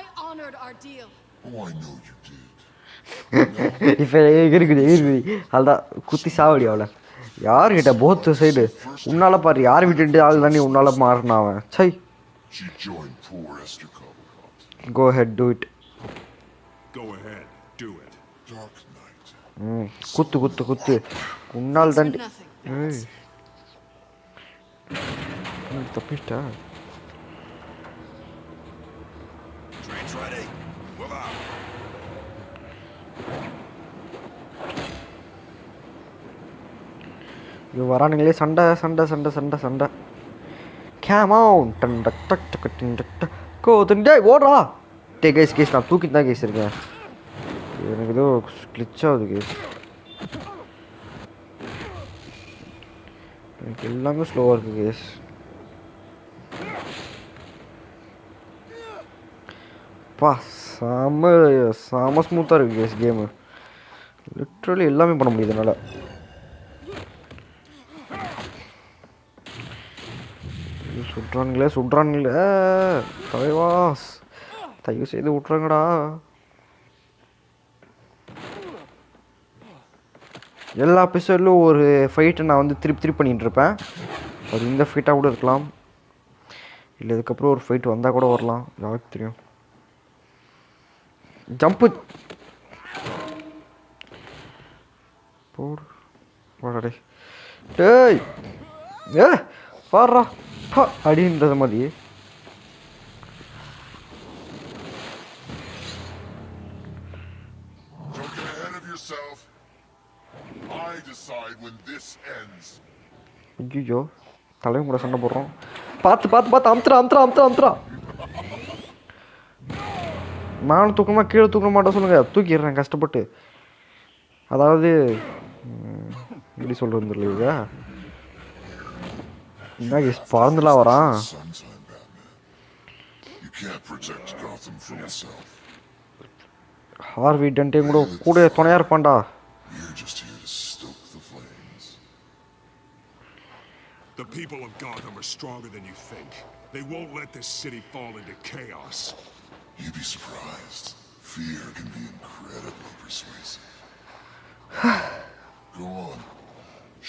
I honored our deal. Oh, I know you did. இப்போ இருக்குது அதுதான் குத்தி சாவடி அவளை. யார்கிட்ட both side உன்னால பாரு யார் விட்டுட்டு ஆள் தானே உன்னால மாறினா அவன். சை. Go ahead, do it. Go ahead, do it. Dark Knight. குத்து உன்னால் தாண்டி. தப்பிட்டா. Train's ready. Move out. இவ வரானுங்களே சண்டை. Come on. டேய் ஓடுறா. டே கேஸ் நான் தூக்கி தான் கேஸ் இருக்கேன். எனக்கு ஏதோ கிளிச் ஆகுது கேஸ். எனக்கு எல்லாமே ஸ்லோவாக இருக்குது கேஸ். பா செம செம ஸ்மூத்தாக இருக்குது கேஸ் கேமு. லிட்ரலி எல்லாமே பண்ண முடியுது என்னால். சுட்றானுங்களே தலைவாஸ், தயவு செய்து விட்றாங்கடா. எல்லா எபிசோட்லையும் ஒரு ஃபைட்டை நான் வந்து திருப்பி பண்ணிகிட்ருப்பேன். அது இந்த ஃபைட்டாக கூட இருக்கலாம், இல்லை இதுக்கப்புறம் ஒரு ஃபைட் வந்தால் கூட வரலாம், யாருக்கு தெரியும். ஜம்ப்பு போடு வாடா டேய் ஏ பாடுறா பா அப்படின்றது மாதிரி. ஐயோ தலையும் கூட சண்டை போடுறோம். பார்த்து பார்த்து பார்த்து அமுத்துறா. மேலே தூக்கணுமா கீழே தூக்க மாட்டேன் சொல்லுங்கள், தூக்கிடுறேன் கஷ்டப்பட்டு. அதாவது எப்படி சொல்கிறது இல்லையா, என்ன பறந்துலாம் வரான். ஹார்வி டென்ட்டையும் கூட துணையாக இருப்பான்டா. The people of Gotham are stronger than you think. They won't let this city fall into chaos. You'd be surprised. Fear can be incredibly persuasive. Go on.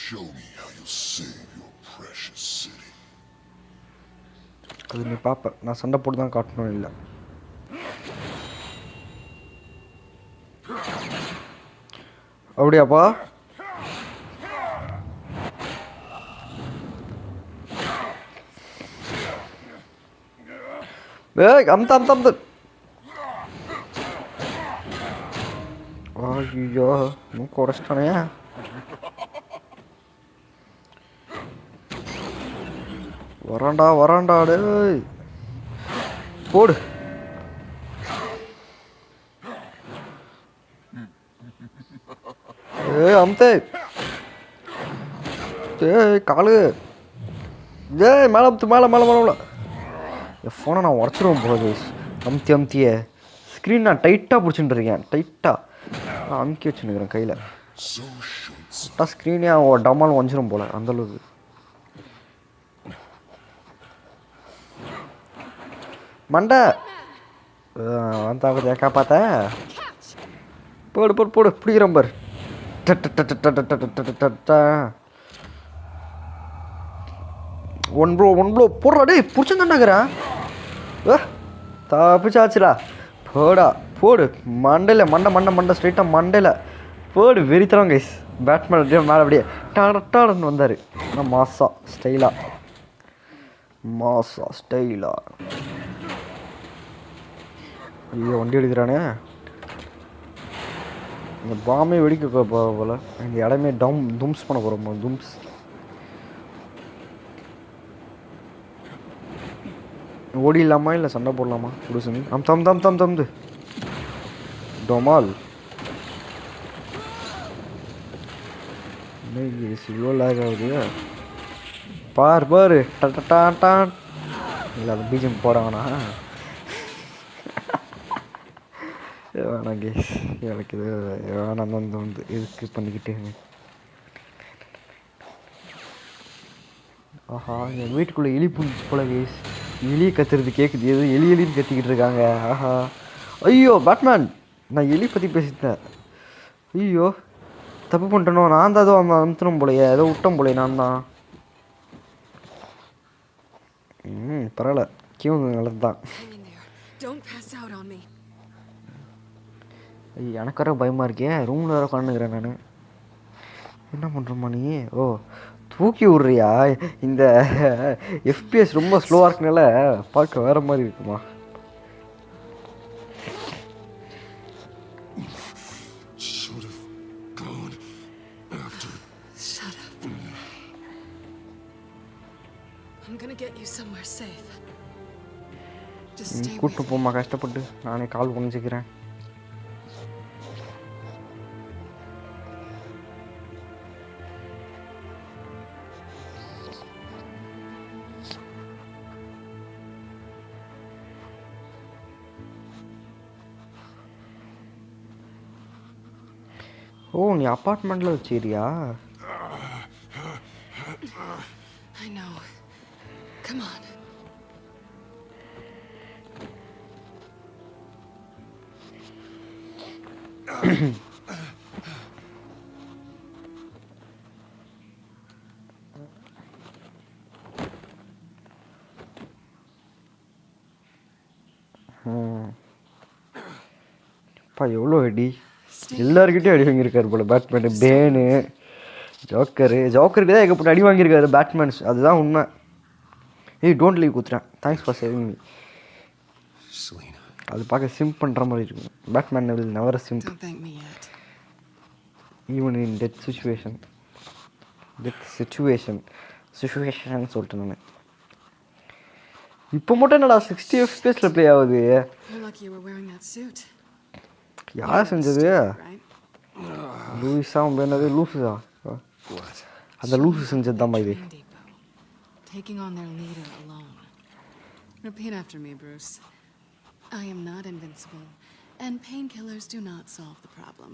Show me how you'll save your precious city. அது நீ பாப்ப, நான் சண்டை போட்டு தான் காட்டணும். இல்லை அப்படியாப்பா? ஏய் அம்த ஐயோ மூக்கு உடச்சிட்டானே. வரான்டா டேய் போடு. ஏய் அம்தே ஏய் காலு ஏய் மேலே மேலே என் ஃபோனை நான் உடச்சிருவேன் போல கைஸ். அமுத்திய ஸ்க்ரீன் நான் டைட்டாக பிடிச்சிட்டு இருக்கேன், டைட்டாக நான் அமுக்கி வச்சுருக்கிறேன் கையில். ஸ்க்ரீனே டமால் உடஞ்சிரும் போல் அந்தளவுக்கு. மண்டை வந்தாங்க காப்பாத்த. போடு பிடிக்கிறேன் பாரு. ஒன் ப்ளோ போடுறா டேய், பிடிச்சிருந்தாண்டாங்கிறேன். தப்பிச்சாச்சுடா. போடு மண்டையில் மண்டை ஸ்ட்ரைட்டாக மண்டையில் போடு. வெறித்தரம் கைஸ். பேட்மேன் அப்படியே மேலே அப்படியே டாடன்னு வந்தார். ஆனால் மாசா ஸ்டைலா. ஐயோ வண்டி எடுக்கிறானே. இந்த பாம்பே வெடிக்க போல. இந்த இடமே தும்ஸ் பண்ண போகிறோம். தும்ஸ் ஓடிடலாமா இல்லை சண்டை போடலாமா? குடுசுங்க தம்து டொமால். இவ்வளோ லேக் ஆகுது பாரு. டான் இல்லை அது பீஜம் போடாங்கண்ணா வேணாம் கேஸ். எனக்கு இது வேணாம் தான் வந்து இதுக்கு பண்ணிக்கிட்டே. ஆஹா என் வீட்டுக்குள்ளே எலி புந்துச்சு போல கேஸ். எலி கத்துறது கேட்குது. எது எலின்னு கத்திக்கிட்டு இருக்காங்க. ஆஹா ஐயோ பேட்மேன், நான் எலி பற்றி பேசிட்டேன். ஐயோ தப்பு பண்ணிட்டேனோ. நான் தான் ஏதோ அமுத்தணும் போலையே, ஏதோ விட்டோம் போலையே நான் தான். பரவாயில்ல, கீழே நல்லது தான். எனக்கு வர பயமாக இருக்கேன். ரூமில் வேறு உட்காந்துக்கிறேன் நான். என்ன பண்ணுறோம்மா நீ? ஓ தூக்கி விட்றியா? இந்த எஃபிஎஸ் ரொம்ப ஸ்லோவாக இருக்கனால பார்க்க வேறு மாதிரி இருக்குமா? கூப்பிட்டு போமா கஷ்டப்பட்டு. நானே கால் பண்ணிச்சுக்கிறேன். ஓ நீ அபார்ட்மெண்ட்ல வச்சிரியா? I know. Come on. அப்பா எவ்வளோ அடி, எல்லாருக்கிட்டையும் அடி வாங்கியிருக்காரு போல பேட்மேனு. பேனு, ஜோக்கருக்கு தான் ஏகப்பட்ட அடி வாங்கியிருக்காரு பேட்மேன்ஸ், அதுதான் உண்மை. ஏய் டோன்ட் லீவ் குத்துறேன், தேங்க்ஸ் ஃபார் சேவிங் மீ. அது பார்க்க சிம்ப் பண்ணுற மாதிரி இருக்கும். Batman will never simp even in death situation. Situation சொல்லிட்டேன் நான். இப்போ மட்டும் என்னடா 60 FPS ப்ளே ஆகுது? யார் செஞ்சது? லூயிஸா என்னது லூசுதா? அந்த லூசு செஞ்சது தான் இது. Taking on their leader alone. Repeat after me, Bruce. I am not invincible, and painkillers do not solve the problem.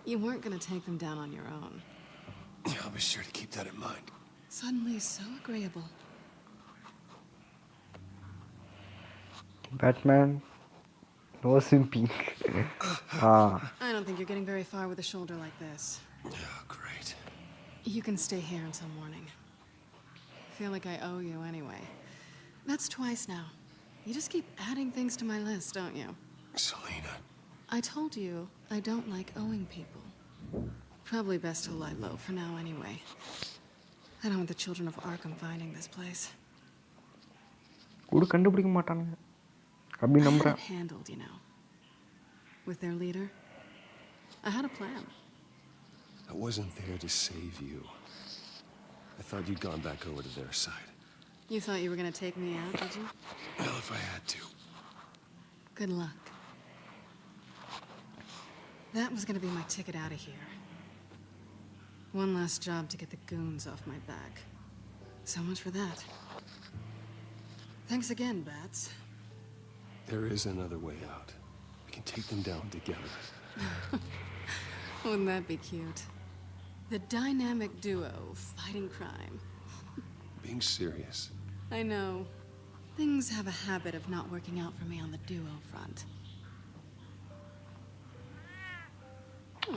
You weren't going to take them down on your own. I'll be sure to keep that in mind. Suddenly so agreeable. Batman, no simping. I don't think you're getting very far with a shoulder like this. Oh, great. You can stay here until morning. Feel like I owe you anyway. That's twice now. You just keep adding things to my list, don't you? Selena. I told you I don't like owing people. Probably best to lie low for now anyway. I don't want the children of Arkham finding this place. கூட கண்டுபிடிக்க மாட்டானுங்க அப்படி நம்புறேன். Handled, you know. With their leader. I had a plan. I wasn't there to save you. I thought you'd gone back over to their side. You thought you were going to take me out, did you? Well, if I had to. Good luck. That was going to be my ticket out of here. One last job to get the goons off my back. So much for that. Thanks again, Bats. There is another way out. We can take them down together. Wouldn't that be cute? The dynamic duo fighting crime. Being serious. I know. Things have a habit of not working out for me on the duo front.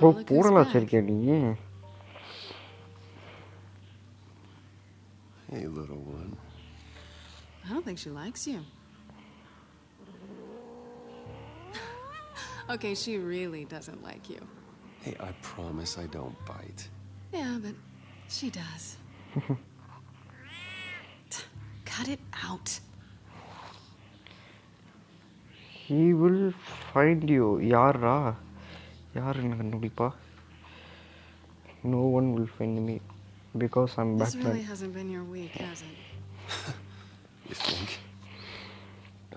ஓ போறல வச்சிருக்கே நீ. Hey, little one. I don't think she likes you. Okay, she really doesn't like you. Hey, I promise I don't bite. Yeah, but she does. Cut it out. He will find you. யாரா? யார் என்ன கண்டுபிடிப்பா? No one will find me because I'm Batman. This really hasn't been your week, has it? You think?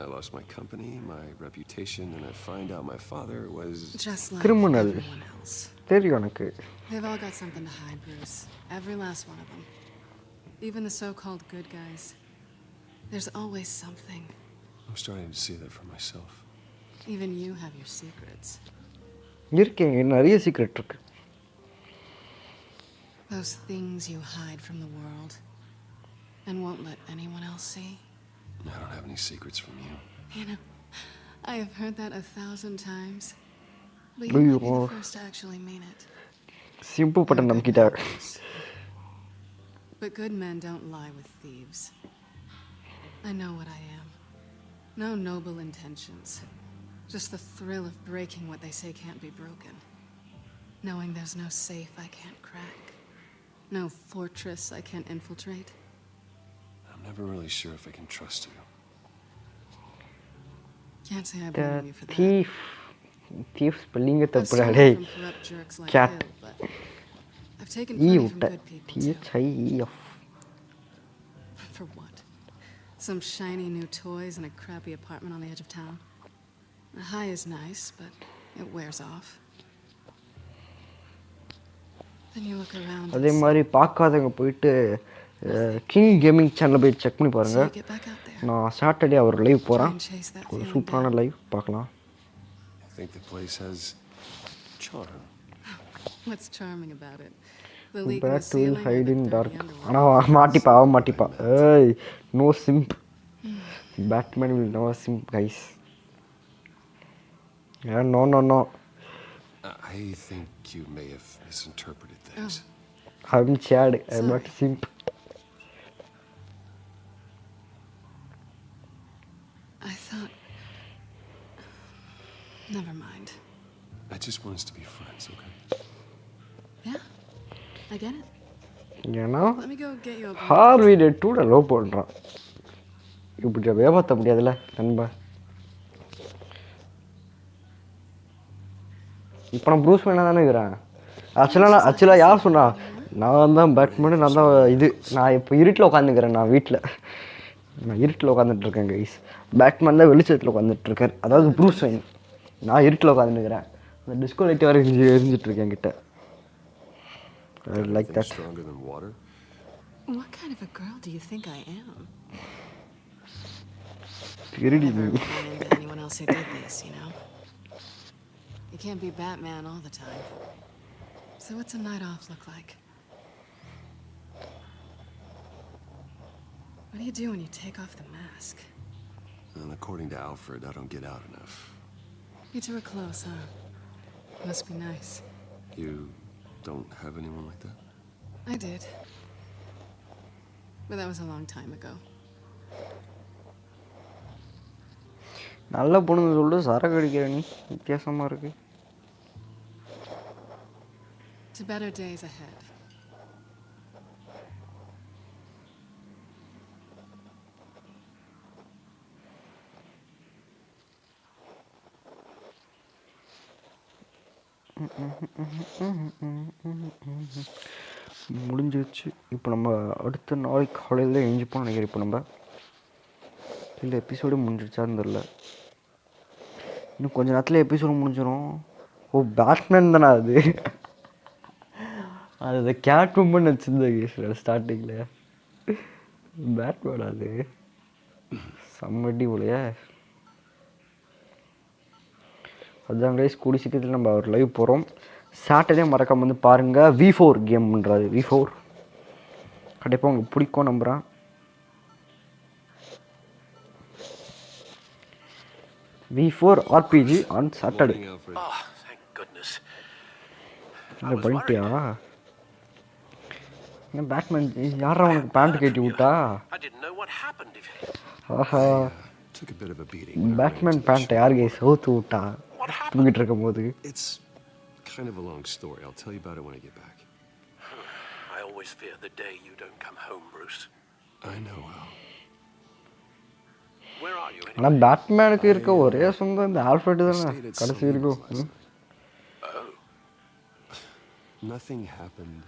I lost my company, my reputation, and I find out my father was... Just like criminal. everyone else. தெரியும் எனக்கு. They've all got something to hide, Bruce. Every last one of them. Even the so-called good guys. There's always something. I'm starting to see that for myself. Even you have your secrets. இருக்கேங்க நிறைய secret இருக்கு. Those things you hide from the world and won't let anyone else see. I don't have any secrets from you. You know, I have heard that 1,000 times. But you might be the first to actually mean it. Simple பட்ட நம்பிட்டா. But good men don't lie with thieves. I know what I am. No noble intentions. Just the thrill of breaking what they say can't be broken. Knowing there's no safe I can't crack. No fortress I can't infiltrate. I'm never really sure if I can trust you. Can't say I blame you for that. Thief spelling it I've stolen from corrupt jerks like cat. you, but I've taken plenty from good people too. For what? Some shiny new toys and a crappy apartment on the edge of town. The high is nice, but it wears off. Then you look around. அதே மாதிரி பார்க்காதவங்க போயிட்டு king gaming சேனலை போய் check பண்ணி பாருங்க. நான் Saturday அவர் live போகிறேன். ஒரு சூப்பரான லைவ் பார்க்கலாம். I think the place has Charm. What's charming about it? The leak in the Bat will ceiling or hide the in dirty dark. underwear? மாட்டிப்பா அவன் மாட்டிப்பா. Hey, no simp. Batman will never simp, guys. Yeah, no. I think you may have misinterpreted things. I'm Chad. I'm not simp. I thought... Never mind. I just want us to be friends, okay? Yeah, I get it. ஏன்னா Let me go get you a Harvey டெட்டோட love பண்ணுறான். இப்படி ஏமாற்ற முடியாதுல்ல நண்பா. இப்போ நான் Bruce வேணா தானே இருக்கிறேன். ஆக்சுவலாக யார் சொன்னா? நான் தான் பேட்மேனு, நான் தான் இது. நான் இப்போ இருட்டில் உட்காந்துக்கிறேன். நான் வீட்டில் நான் இருட்டில் உட்காந்துட்ருக்கேன் கைஸ். பேட்மேன் தான் வெளிச்சத்தில் உட்காந்துட்ருக்கார். அதாவது ப்ரூஸ் வைன். நான் இருட்டில் உட்காந்துக்கிறேன். அந்த டிஸ்கோ லைட் வர எரிஞ்சிட்ருக்கேன் என்கிட்ட. I like that. Stronger than water? What kind of a girl do you think I am? Never run into anyone else who did this, you know? You can't be Batman all the time. So what's a night off look like? What do you do when you take off the mask? Well, according to Alfred, I don't get out enough. You two are close, huh? Must be nice. You don't have anyone like that? I did. But that was a long time ago. நல்ல பொண்ணுன்னு சொல்லிட்டு சரக்கு அடிக்கிற நீ வித்தியாசமா இருக்கு. To better days ahead. முடிஞ்சிருச்சு. இப்போ நம்ம அடுத்த நாளைக்கு காலையில் எழுஞ்சிப்போம் நினைக்கிறேன். இப்போ நம்ம இல்லை எபிசோடு முடிஞ்சிருச்சான்னு தெரில. இன்னும் கொஞ்சம் நேரத்தில் எபிசோடு முடிஞ்சிடும். ஓ பேட்மேன் தானே அது. அது கேட் உமன் வச்சுருந்தேன் ஸ்டார்டிங்கில். பேட்மேன் அது செம்மடி போலையே. அதுதான் கைஸ் கூடி சீக்கிரத்தில் நம்ம ஒரு லைவ் போகிறோம். சாட்டர்டே மறக்காம வந்து பாருங்கள். V4 கேம்ன்றது V4 கண்டிப்பாக உங்களுக்கு பிடிக்கும் நம்புகிறேன். V4 RPG on Saturday. என்ன பண்ணிட்டியா? என்ன பேட்மேன் யாரா உனக்கு பேண்ட் கட்டி விட்டா? ஆஹா பேட்மேன் பேண்ட் யார் கைஸ் சவுத்து விட்டா தூங்கிட்டு இருக்கும் போது? It's kind of a long story. I'll tell you about it when I get back. I always fear the day you don't come home, Bruce. I know how. Where are you? ஆனா பேட்மேனுக்கு இருக்க ஒரே சொந்தம் இந்த Alfred தானே கடைசி இருக்கும். Nothing happened.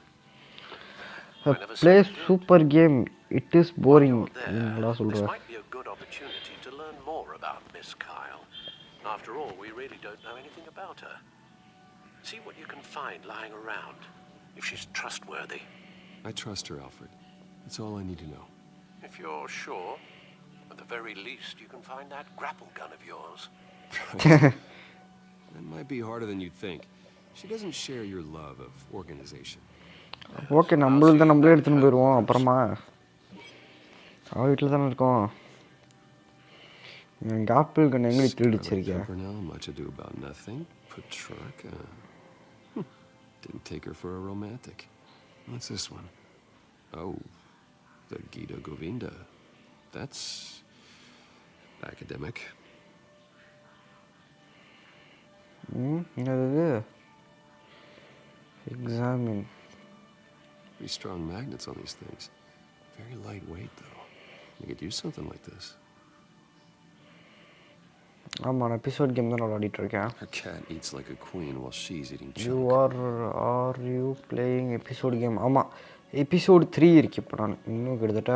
Play super game. It is boring. This might be a good opportunity to learn more about Miss Kyle. After all, we really don't know anything about her. See what you can find lying around, if she's trustworthy. I trust her, Alfred. That's all I need to know. If you're sure, at the very least, you can find that grapple gun of yours. That might be harder than you think. She doesn't share your love of organization. Okay நம்மளும் தான் நம்மளே எடுத்துன்னு போயிடுவோம். அப்புறமா அவள் வீட்டில் தானே இருக்கோம். எங்கள் ஆப்பிள் கண்ணு எங்களுக்கு திருடிச்சிருக்கேன். Much ado about nothing. Petrarca. Didn't take her for a romantic. What's this one? Oh, the Gita Govinda. That's academic. என்னது? Examine. Pretty strong magnets on these things. Very lightweight, though. You could use something like this. ஆமாம் நான் episode game தான் விளையாடிட்டு இருக்கேன். Her cat eats like a queen while she's eating You junk. are you playing episode game? ஆமாம் episode 3 இருக்குது. இப்போ நான் இன்னும் கிட்டத்தட்ட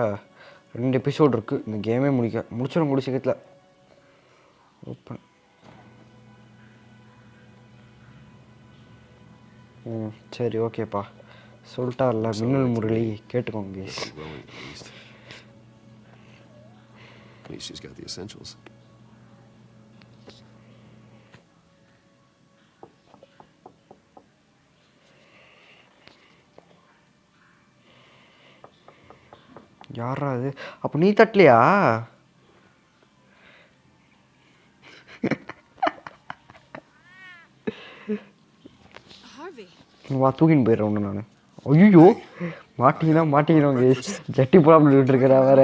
2 எபிசோடு இருக்குது இந்த கேமே முடிச்சிடும் கூடிய சீக்கிரத்தில். ஓப்பன். சரி ஓகேப்பா சொல்லிட்டார்ல மின்னல் முரளி கேட்டுக்கோங்க. At least she's got the essentials. யாரா அது? அப்போ நீ தட்டலையா? வா தூக்கின்னு போயிடுறேன் ஒன்று நான். ஐயோ மாட்டிக்கிறோம் கேஸ். ஜட்டி புறா பண்ணிட்டு இருக்கிறா வேற.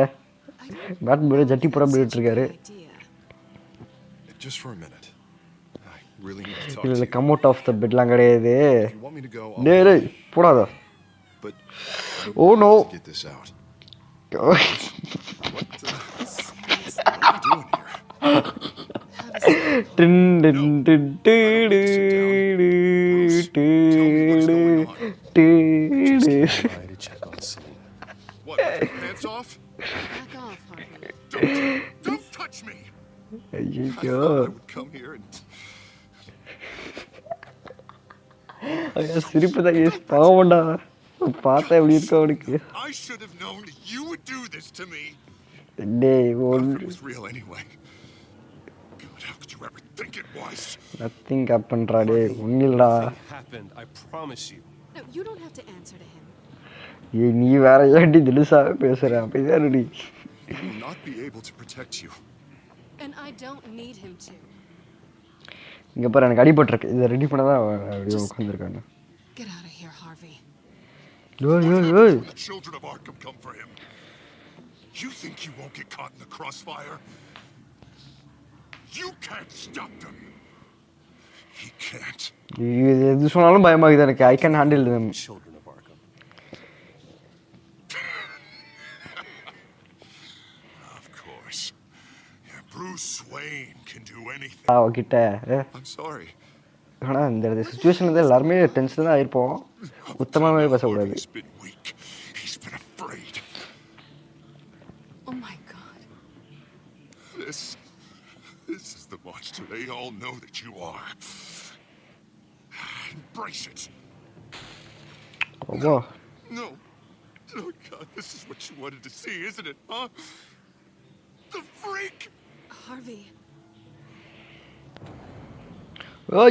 பேட் போட ஜட்டி புறா பண்ணிட்டு இருக்காரு. இல்லை கம் அவுட் ஆஃப் த பெட்லாம் கிடையாது. டேய் போடாதா. Oh no. Hands off? Back off, Harvey. Don't touch me! I would come here and... சிரிப்பு தான் கேஸ். பாவம்டா. பார்த்தா எப்படி இருக்க அவனுக்கு. I should have known you would do this to me. டேய் It was real anyway. God, how could you ever think it was? Nothing happened, டேய். ஒண்ணுடா. Happened, I promise you. No, you don't have to answer to him. ஏய் நீ வேற ஏன்டி திலுசாவே பேசுற? அப்படியே இருடி. He will not be able to protect you. And I don't need him to. இங்க பாரு எனக்கு அடிபட்டிருக்கு. இத ரெடி பண்ண தான் அப்படியே உட்கார்ந்திருக்கானே. Get out of here, Harvey. Hey. The children of Arkham come for him. You think you won't get caught in the crossfire? You can't stop them. He can't. இது சொன்னாலும் பயமாகுது எனக்கு. I can handle them. Children of Arkham. Of course. Bruce Wayne can do anything. அவகிட்ட. I'm sorry. ஆனா இந்த சிச்சுவேஷன்ல எல்லாரும் டென்ஷன்ல தான் ஆயிருப்போம். உத்தமமாவே பேச கூடாது. He's been weak. He's been afraid. Oh my God. This is the monster they all know that you are. Embrace it. No. Oh God, this is what you wanted to see, isn't it, huh? The freak! Harvey. Oi.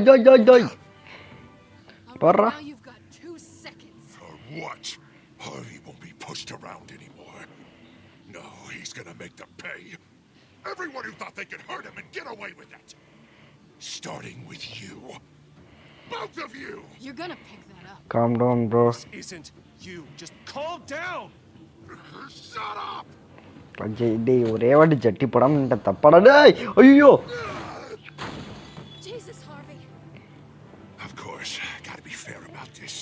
Parra. Now you've got 2 seconds. For what? Harvey won't be pushed around anymore. No, he's gonna make them pay. Everyone who thought they could hurt him and get away with it. Starting with you. Both of you! You're gonna pick that up. Calm down, bro. This isn't you. Just calm down. Shut up! Ajay டேய் ஒரே வாட்டி ஜட்டி போடாம தப்பாடா டேய். ஐயோ. Jesus, Harvey. Of course, gotta be fair about this.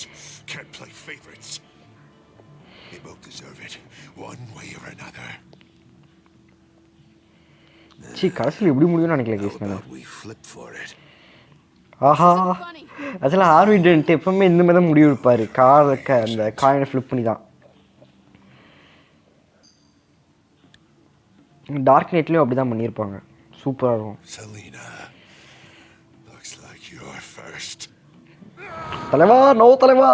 Can't play favorites. They both deserve it, one way or another. கடைசியில் எப்படி முடியும்னு நினைக்கல கேஸ் நான். We flip for it. ஆஹா அதில் ஆர்விடன்ட்டு எப்பவுமே இந்த மாதிரி தான் முடிவு எடுப்பார். அந்த காயினை ஃப்ளிப் பண்ணி தான். டார்க் நைட்லேயும் அப்படி தான் பண்ணியிருப்பாங்க. சூப்பராக இருக்கும். Selina, looks like you're first. தலைவா நோ தலைவா.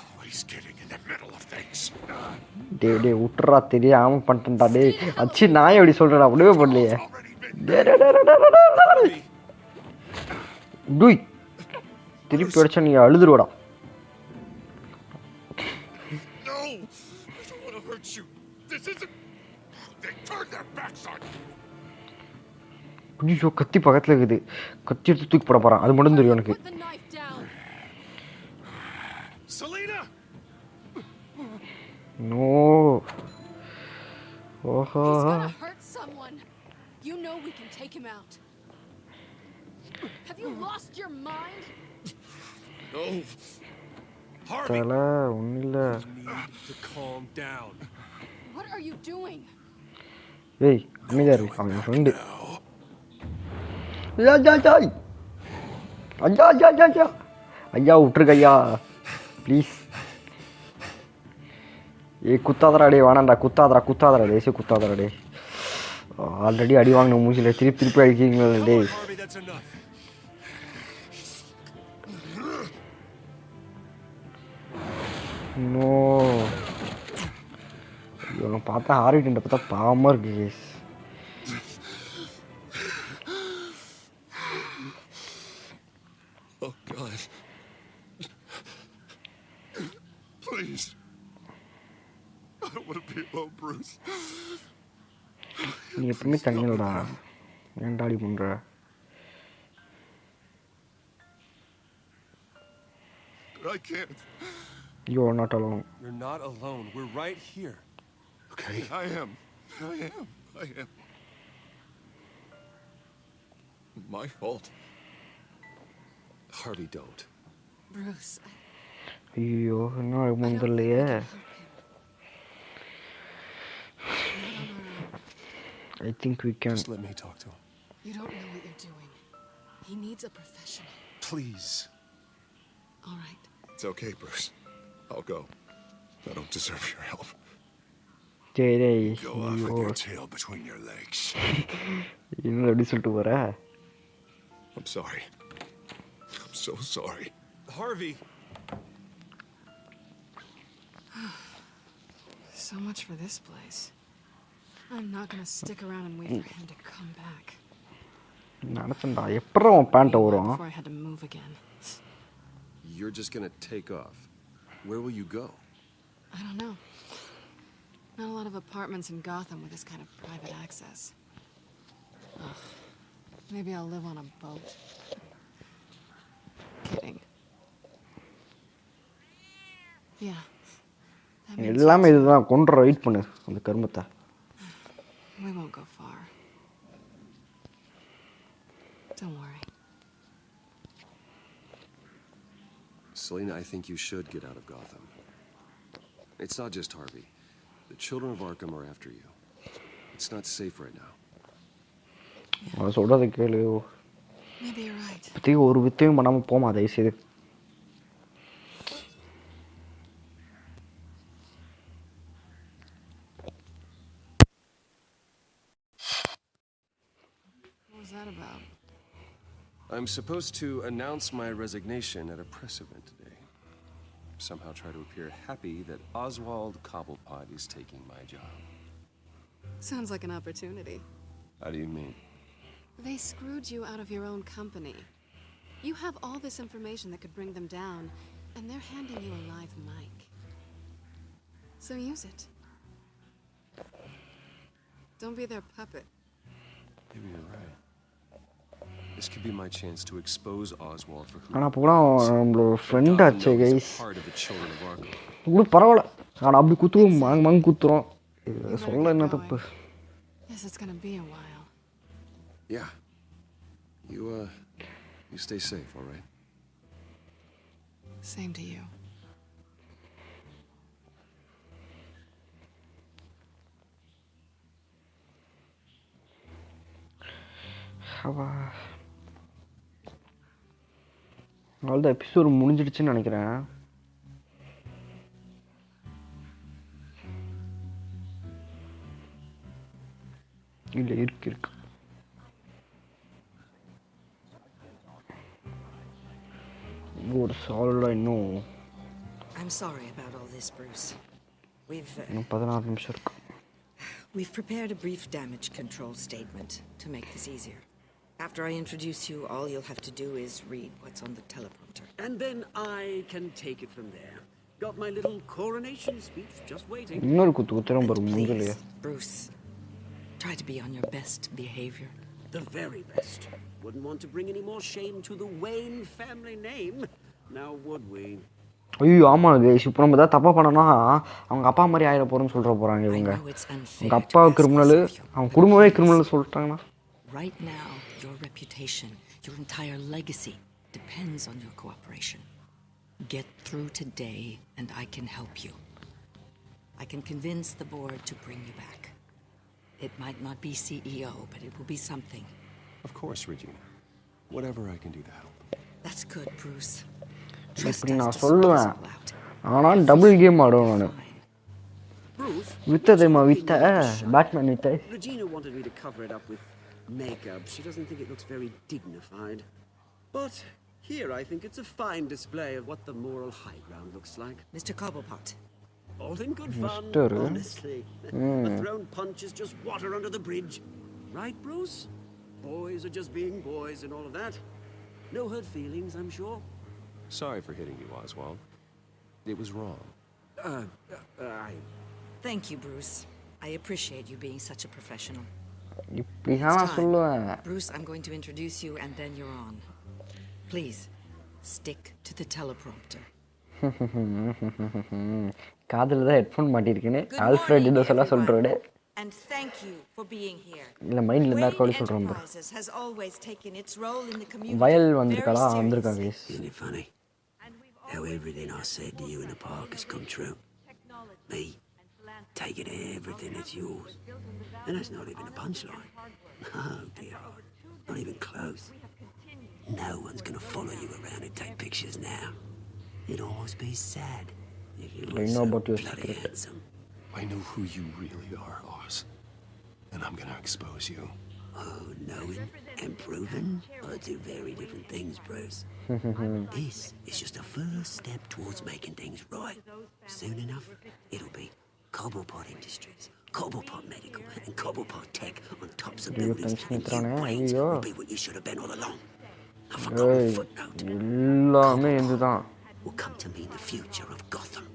Always getting in the middle of things. டேய் விட்டுறா தெரியாம பண்ணிட்டேன்டா டேய். அச்சி நான் எப்படி சொல்கிறேன் அப்படியே பண்ணலையே. டூய் திருப்பி அடிச்சா நீ அழுதுருவடா. No, I don't want to hurt you. This isn't. They turned their backs on you. ஐயோ கத்தி பக்கத்தில் இருக்குது. கத்தி எடுத்து தூக்கி போட போகிறான். அது மட்டும் தெரியும் எனக்கு. Selina! நோ. ஓஹோ. You know we can take him out. Have you lost your mind? No. தல ஒன்னில்ல. To calm down. What are you doing? ஏய் அமைதியா இரு. அவன் ஃப்ரெண்ட். ஐயா விட்டுருக்கையா ப்ளீஸ். ஏய் குத்தாதரா டே வேணாண்டா. குத்தாதரா தேசிய குத்தாதரா டே. ஆல்ரெடி அடி வாங்கின மூஞ்சில திருப்பி அடிக்கிறீங்களா டேய். நோ இவனை பார்த்தா ஆர்விடன்ட்டை பார்த்தா பாவமாக இருக்கு case. Oh God. Please. me alone, Bruce. நீ எப்பவுமே தனியலடா ஏன்டா இப்படி பண்ற I can't. You are not alone. You're not alone. We're right here. Okay. I am. My fault. Harvey, don't. Bruce. ஐயோ என்ன முந்தலையே I think we can. Just let me talk to him. You don't know what you're doing. He needs a professional. Please. All right. It's okay, Bruce. I'll go. I don't deserve your help. Jay, go off with your tail between your legs. என்ன அப்படி சொல்லிட்டு போற I'm sorry. I'm so sorry. Harvey. So much for this place. I'm not gonna stick around and wait for him to come back. நடத்தண்டா எப்பறம் அவன் pant வரும் Before I had to move again. You're just gonna take off. Where will you go? I don't know. Not a lot of apartments in Gotham with this kind of private access. Ugh. Maybe I'll live on a boat. Kidding. Yeah. எல்லாமே இதுதான் கொண்டு right பண்ணு அந்த கர்மத்தை We won't go far. Don't worry. Selena, I think you should get out of Gotham. It's not just Harvey. The children of Arkham are after you. It's not safe right now. அவன் சொல்றதை கேளு Maybe you're right. பத்தி ஒரு வித்தையும் பண்ணாம போமா தயவுசெய்து What was that about? I'm supposed to announce my resignation at a press event today. Somehow try to appear happy that Oswald Cobblepot is taking my job. Sounds like an opportunity. How do you mean? They screwed you out of your own company. You have all this information that could bring them down, and they're handing you a live mic. So use it. Don't be their puppet. Maybe you're right. This could be my chance to expose Oswald for who ஆனா போனா நம்மளோட friend ஆச்சே guys part of the children of Arkham. உங்களுக்கு பரவாயில்ல ஆனா அப்படி குத்துவோம் மாங்க குத்துறோம் சொல்ல என்ன தப்பு Yes, it's gonna be a while. Yeah. You stay safe, all right? Same to you. அவ்வளோதான் எபிசோடு முடிஞ்சிடுச்சுன்னு நினைக்கிறேன் இல்லை இருக்கு ஒரு சாலிடா இன்னும் I'm sorry about all this, Bruce. இன்னும் 16 நிமிஷம் இருக்கு We've prepared a brief damage control statement to make this easier. After I introduce you, all you'll have to do is read what's on the teleprompter. And then I can take it from there. Got my little coronation speech just waiting. இன்னொரு குத்து குத்துறோம் பாரு மூஞ்சலையே Bruce, try to be on your best behavior. The very best. Wouldn't want to bring any more shame to the Wayne family name. Now would we? ஐயோ ஆமாம் guys இப்போ நம்ம ஏதாவது தப்பாக பண்ணோன்னா அவங்க அப்பா மாதிரி ஆயிட போகிறோன்னு சொல்கிற போகிறாங்க இவங்க அவங்க அப்பா கிரிமினலு அவங்க குடும்பமே கிரிமினல் சொல்லிட்டாங்கன்னா Right now, your reputation, your entire legacy depends on your cooperation. Get through today and I can help you. I can convince the board to bring you back. It might not be CEO, but it will be something. Of course, Regina. Whatever I can do to help. That's good, Bruce. இப்படி நான் சொல்லுவேன் ஆனால் double game ஆடுவேன் நான் வித்ததைமா வித்த Batman வித்த Regina wanted me to cover it up with makeup. She doesn't think it looks very dignified. But here I think it's a fine display of what the moral high ground looks like. Mr. Cobblepot. All in good fun, honestly. A thrown punch is just water under the bridge. Right, Bruce? Boys are just being boys and all of that. No hurt feelings, I'm sure. Sorry for hitting you, Oswald. It was wrong. Thank you, Bruce. I appreciate you being such a professional. Bruce, I'm going to introduce you and then you're on. Please, stick to the teleprompter. காதுல தான் headphone மாட்டிருக்கேனே Alfred இத சொல்றோட And thank you for being here. இல்ல மைண்ட்ல இருந்தா கால் சொல்றோம் has always taken its role in the community. வயல் வந்திருக்கா guys. Isn't it funny how everything I said to you in the park has come true? Me taking everything that's yours. And that's not even a punchline. Oh dear Lord, not even close. No one's gonna follow you around and take pictures now. It'd almost be sad if you were so bloody handsome. I know who you really are, Oz. And I'm gonna expose you. Oh, knowing and proving are two very different things, Bruce. This is just a first step towards making things right. Soon enough, it'll be Cobblepot Industries, Cobblepot Medical, and Cobblepot Tech on tops of buildings, and your brains will be what you should have been all along. A forgotten footnote. Will come to mean the future of Gotham.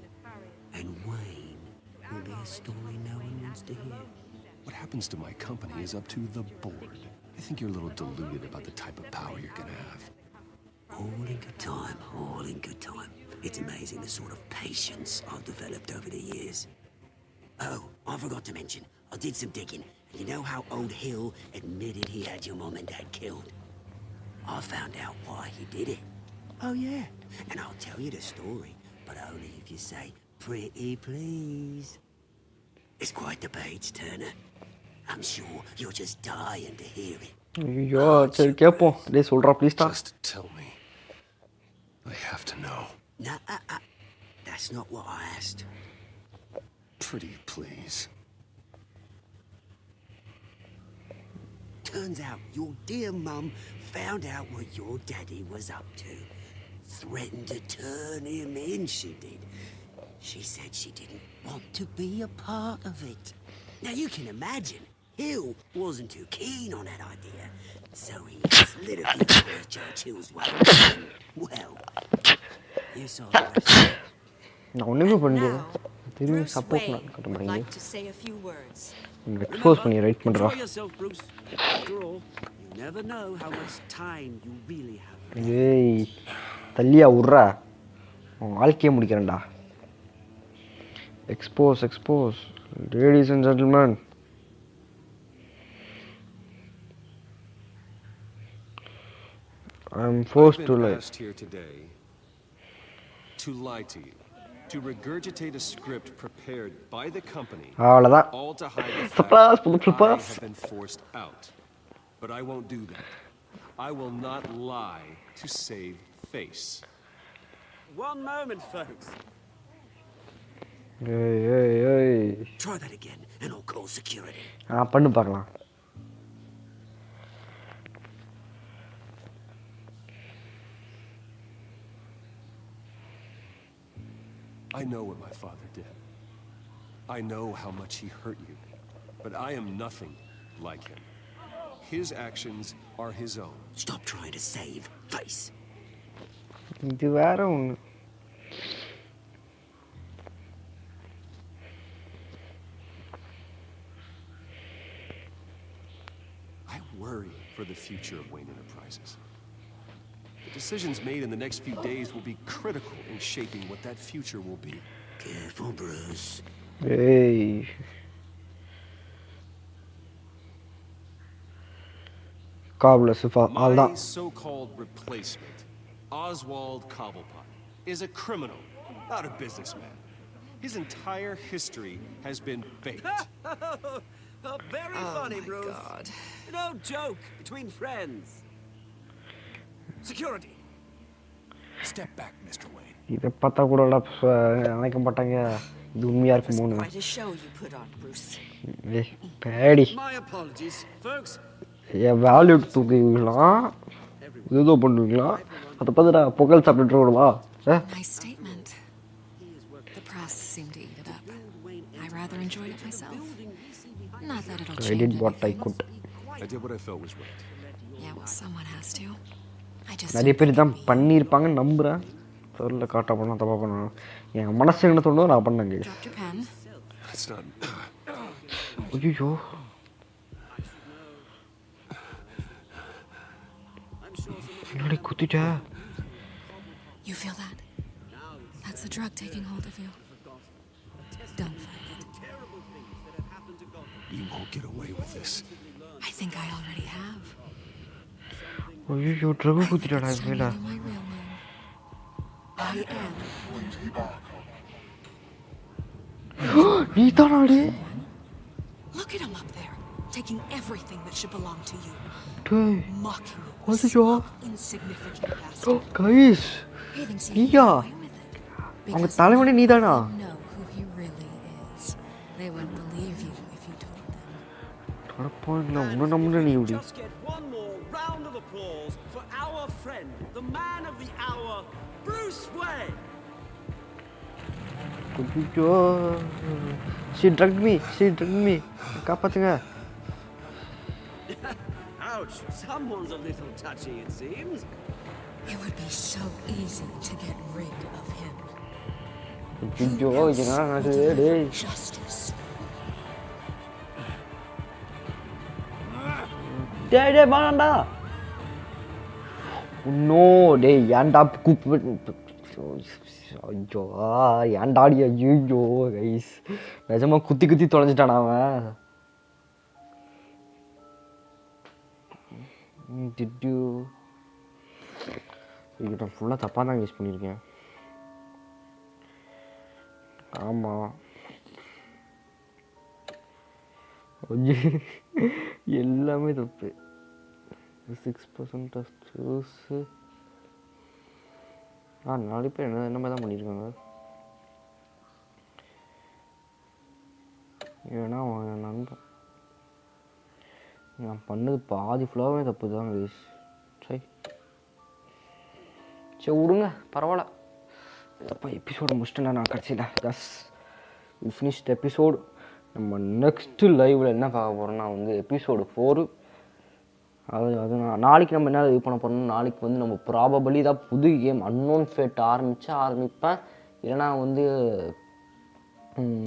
And Wayne will be a story no one wants to hear. What happens to my company is up to the board. I think you're a little deluded about the type of power you're gonna have. All in good time, all in good time. It's amazing the sort of patience I've developed over the years. Oh, I forgot to mention, I did some digging, and you know how old Hill admitted he had your mom and dad killed? I found out why he did it. Oh yeah, and I'll tell you the story, but only if you say, pretty please. It's quite the page turner. I'm sure you're just dying to hear it. சரி கேப்போம் டேய் சொல்றா please டா Just tell me. I have to know. Nah, that's not what I asked. Pretty please. Turns out your dear mum found out what your daddy was up to. Threatened to turn him in, she did. She said she didn't want to be a part of it. Now you can imagine, Hill wasn't too keen on that idea. So he just literally put Judge Hill's way. Well, you saw the rest. நான் ஒண்ணுமே பண்ணல திரும்பி support பண்ண மாட்டேங்க Like to say a few words. Expose பண்ணி right பண்றா After all, you never know how much time you really have. ஏய் தள்ளியா உர்றா உன் வாழ்க்கையை முடிக்கிறேன்டா expose ladies and gentlemen I'm forced to lie here today to lie to you, to regurgitate a script prepared by the company, all to hide the fact I have been forced out. But I won't do that. I will not lie to save face. One moment, folks. Hey. Try that again, and I'll call security. பண்ணு பார்க்கலாம் I know what my father did. I know how much he hurt you. But I am nothing like him. His actions are his own. Stop trying to save face. இது வேற ஒண்ணு I worry for the future of Wayne Enterprises. The decisions made in the next few days will be critical in shaping what that future will be. Careful, Bruce. Hey. My so-called replacement, Oswald Cobblepot, is a criminal, not a businessman. His entire history has been faked. Very funny, Bruce. God. No joke between friends. Security. Step back, Mr. Wayne. இத பார்த்தா கூட நினைக்க மாட்டாங்க இது உண்மையா இருக்குமோன்னு Quite a show you put on, Bruce. பேடி My apologies, folks. Value தூக்குவீங்களா ஏதோ பண்ணுவீங்களா அதை பார்த்துடா பொங்கல் சாப்பிட்டுட்டு விடுவா Nice statement. The press seemed to eat it up. I rather enjoyed it myself. Not that it'll change. I did what I could. I did what I felt was right. Yeah, well, someone has to. I just நிறைய பேர் தான் பண்ணியிருப்பாங்கன்னு நம்புகிறேன் தெரியல காட்டா பண்ணலாம் தப்பா பண்ணலாம் என் மனசு என்ன தோணுதோ நான் பண்ணேங்க It's not. ஐயோ என்னடி குத்திட்டா? You feel that? That's the drug taking hold of you. Don't fight it. You won't get away with this. I think I already have. ஐயோ ட்ரக் குத்திட்டாடா இவள. My real name. I am. நீதானாடி? Look at him up there, taking everything that should belong to you. டேய் Mocking you. ஐயோ Insignificant bastard. Guys He thinks he நீயா? can get away with it. அவங்க Because தலைவனே நீதானா? they know who he really is. They wouldn't believe you if you told them. அடப்பாவிங்களா உன்னை நம்புன நீ இப்படி? Just get one more round of applause for our friend, the man of the hour, Bruce Wayne. ஐயோ she drugged me காப்பாத்துங்க. Ouch, someone's a little touchy, it seems. It would be so easy to get rid of him. ஐயோ என்ன நடக்குது டேய்? Justice. டேய் டேய் வாடா. No டேய் ஏன்டா கூப்பிட்டு ஐயோ ஏன்டாடி ஐயோ கைஸ் நிஜமா குத்தி தொலைஞ்சிட்டானா அவன். டிட் யூ இதை ஃபுல்லாக தப்பாக தான் யூஸ் பண்ணியிருக்கேன். ஆமாம் எல்லாமே தப்பு. 6% ஆஃப் ஜூஸு நாலு பேர் என்ன மாதிரி தான் பண்ணியிருக்காங்க. ஏன்னா அவன் நண்பன் நான் பண்ணது பாதி ஃபுல்லாகவே தப்பு தான் கைஸ். சரி விடுங்க பரவாயில்ல. அப்போ எபிசோடு முடிச்சிட்டேன் நான் கடைசியில். Just finished episode. நம்ம நெக்ஸ்ட்டு லைவில் என்ன பார்க்க போகிறோம்னா வந்து எபிசோடு 4. அது நாளைக்கு நம்ம என்ன இது பண்ண போகிறோம்னா நாளைக்கு வந்து நம்ம ப்ராபபிளி தான் புது கேம் அன்னோன் ஃபேட் ஆரம்பிப்பேன். இல்லைனா வந்து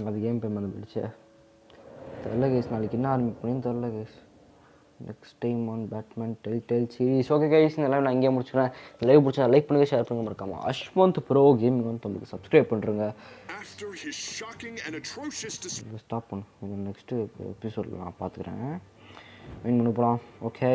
அது கேம் பேர் வந்து போயிடுச்சு தெரில கேஸ். நாளைக்கு என்ன ஆரம்பிப்பேன்னு தெரில guys. Next time on Batman Telltale series. Okay guys இந்த லைவ் நான் இங்கே முடிச்சுக்கிறேன். இந்த லைவ் பிடிச்சா லைக் பண்ணுங்கள், ஷேர் பண்ணுங்கள், மறக்காம அஷ்வந்த் ப்ரோ கேமிங் வந்து நம்மளுக்கு சப்ஸ்கிரைப் பண்ணுறேங்க. ஸ்டாப் பண்ணு. நெக்ஸ்ட்டு எபிசோடில் நான் பார்த்துக்கிறேன். வெயிட் பண்ண போகலாம். ஓகே.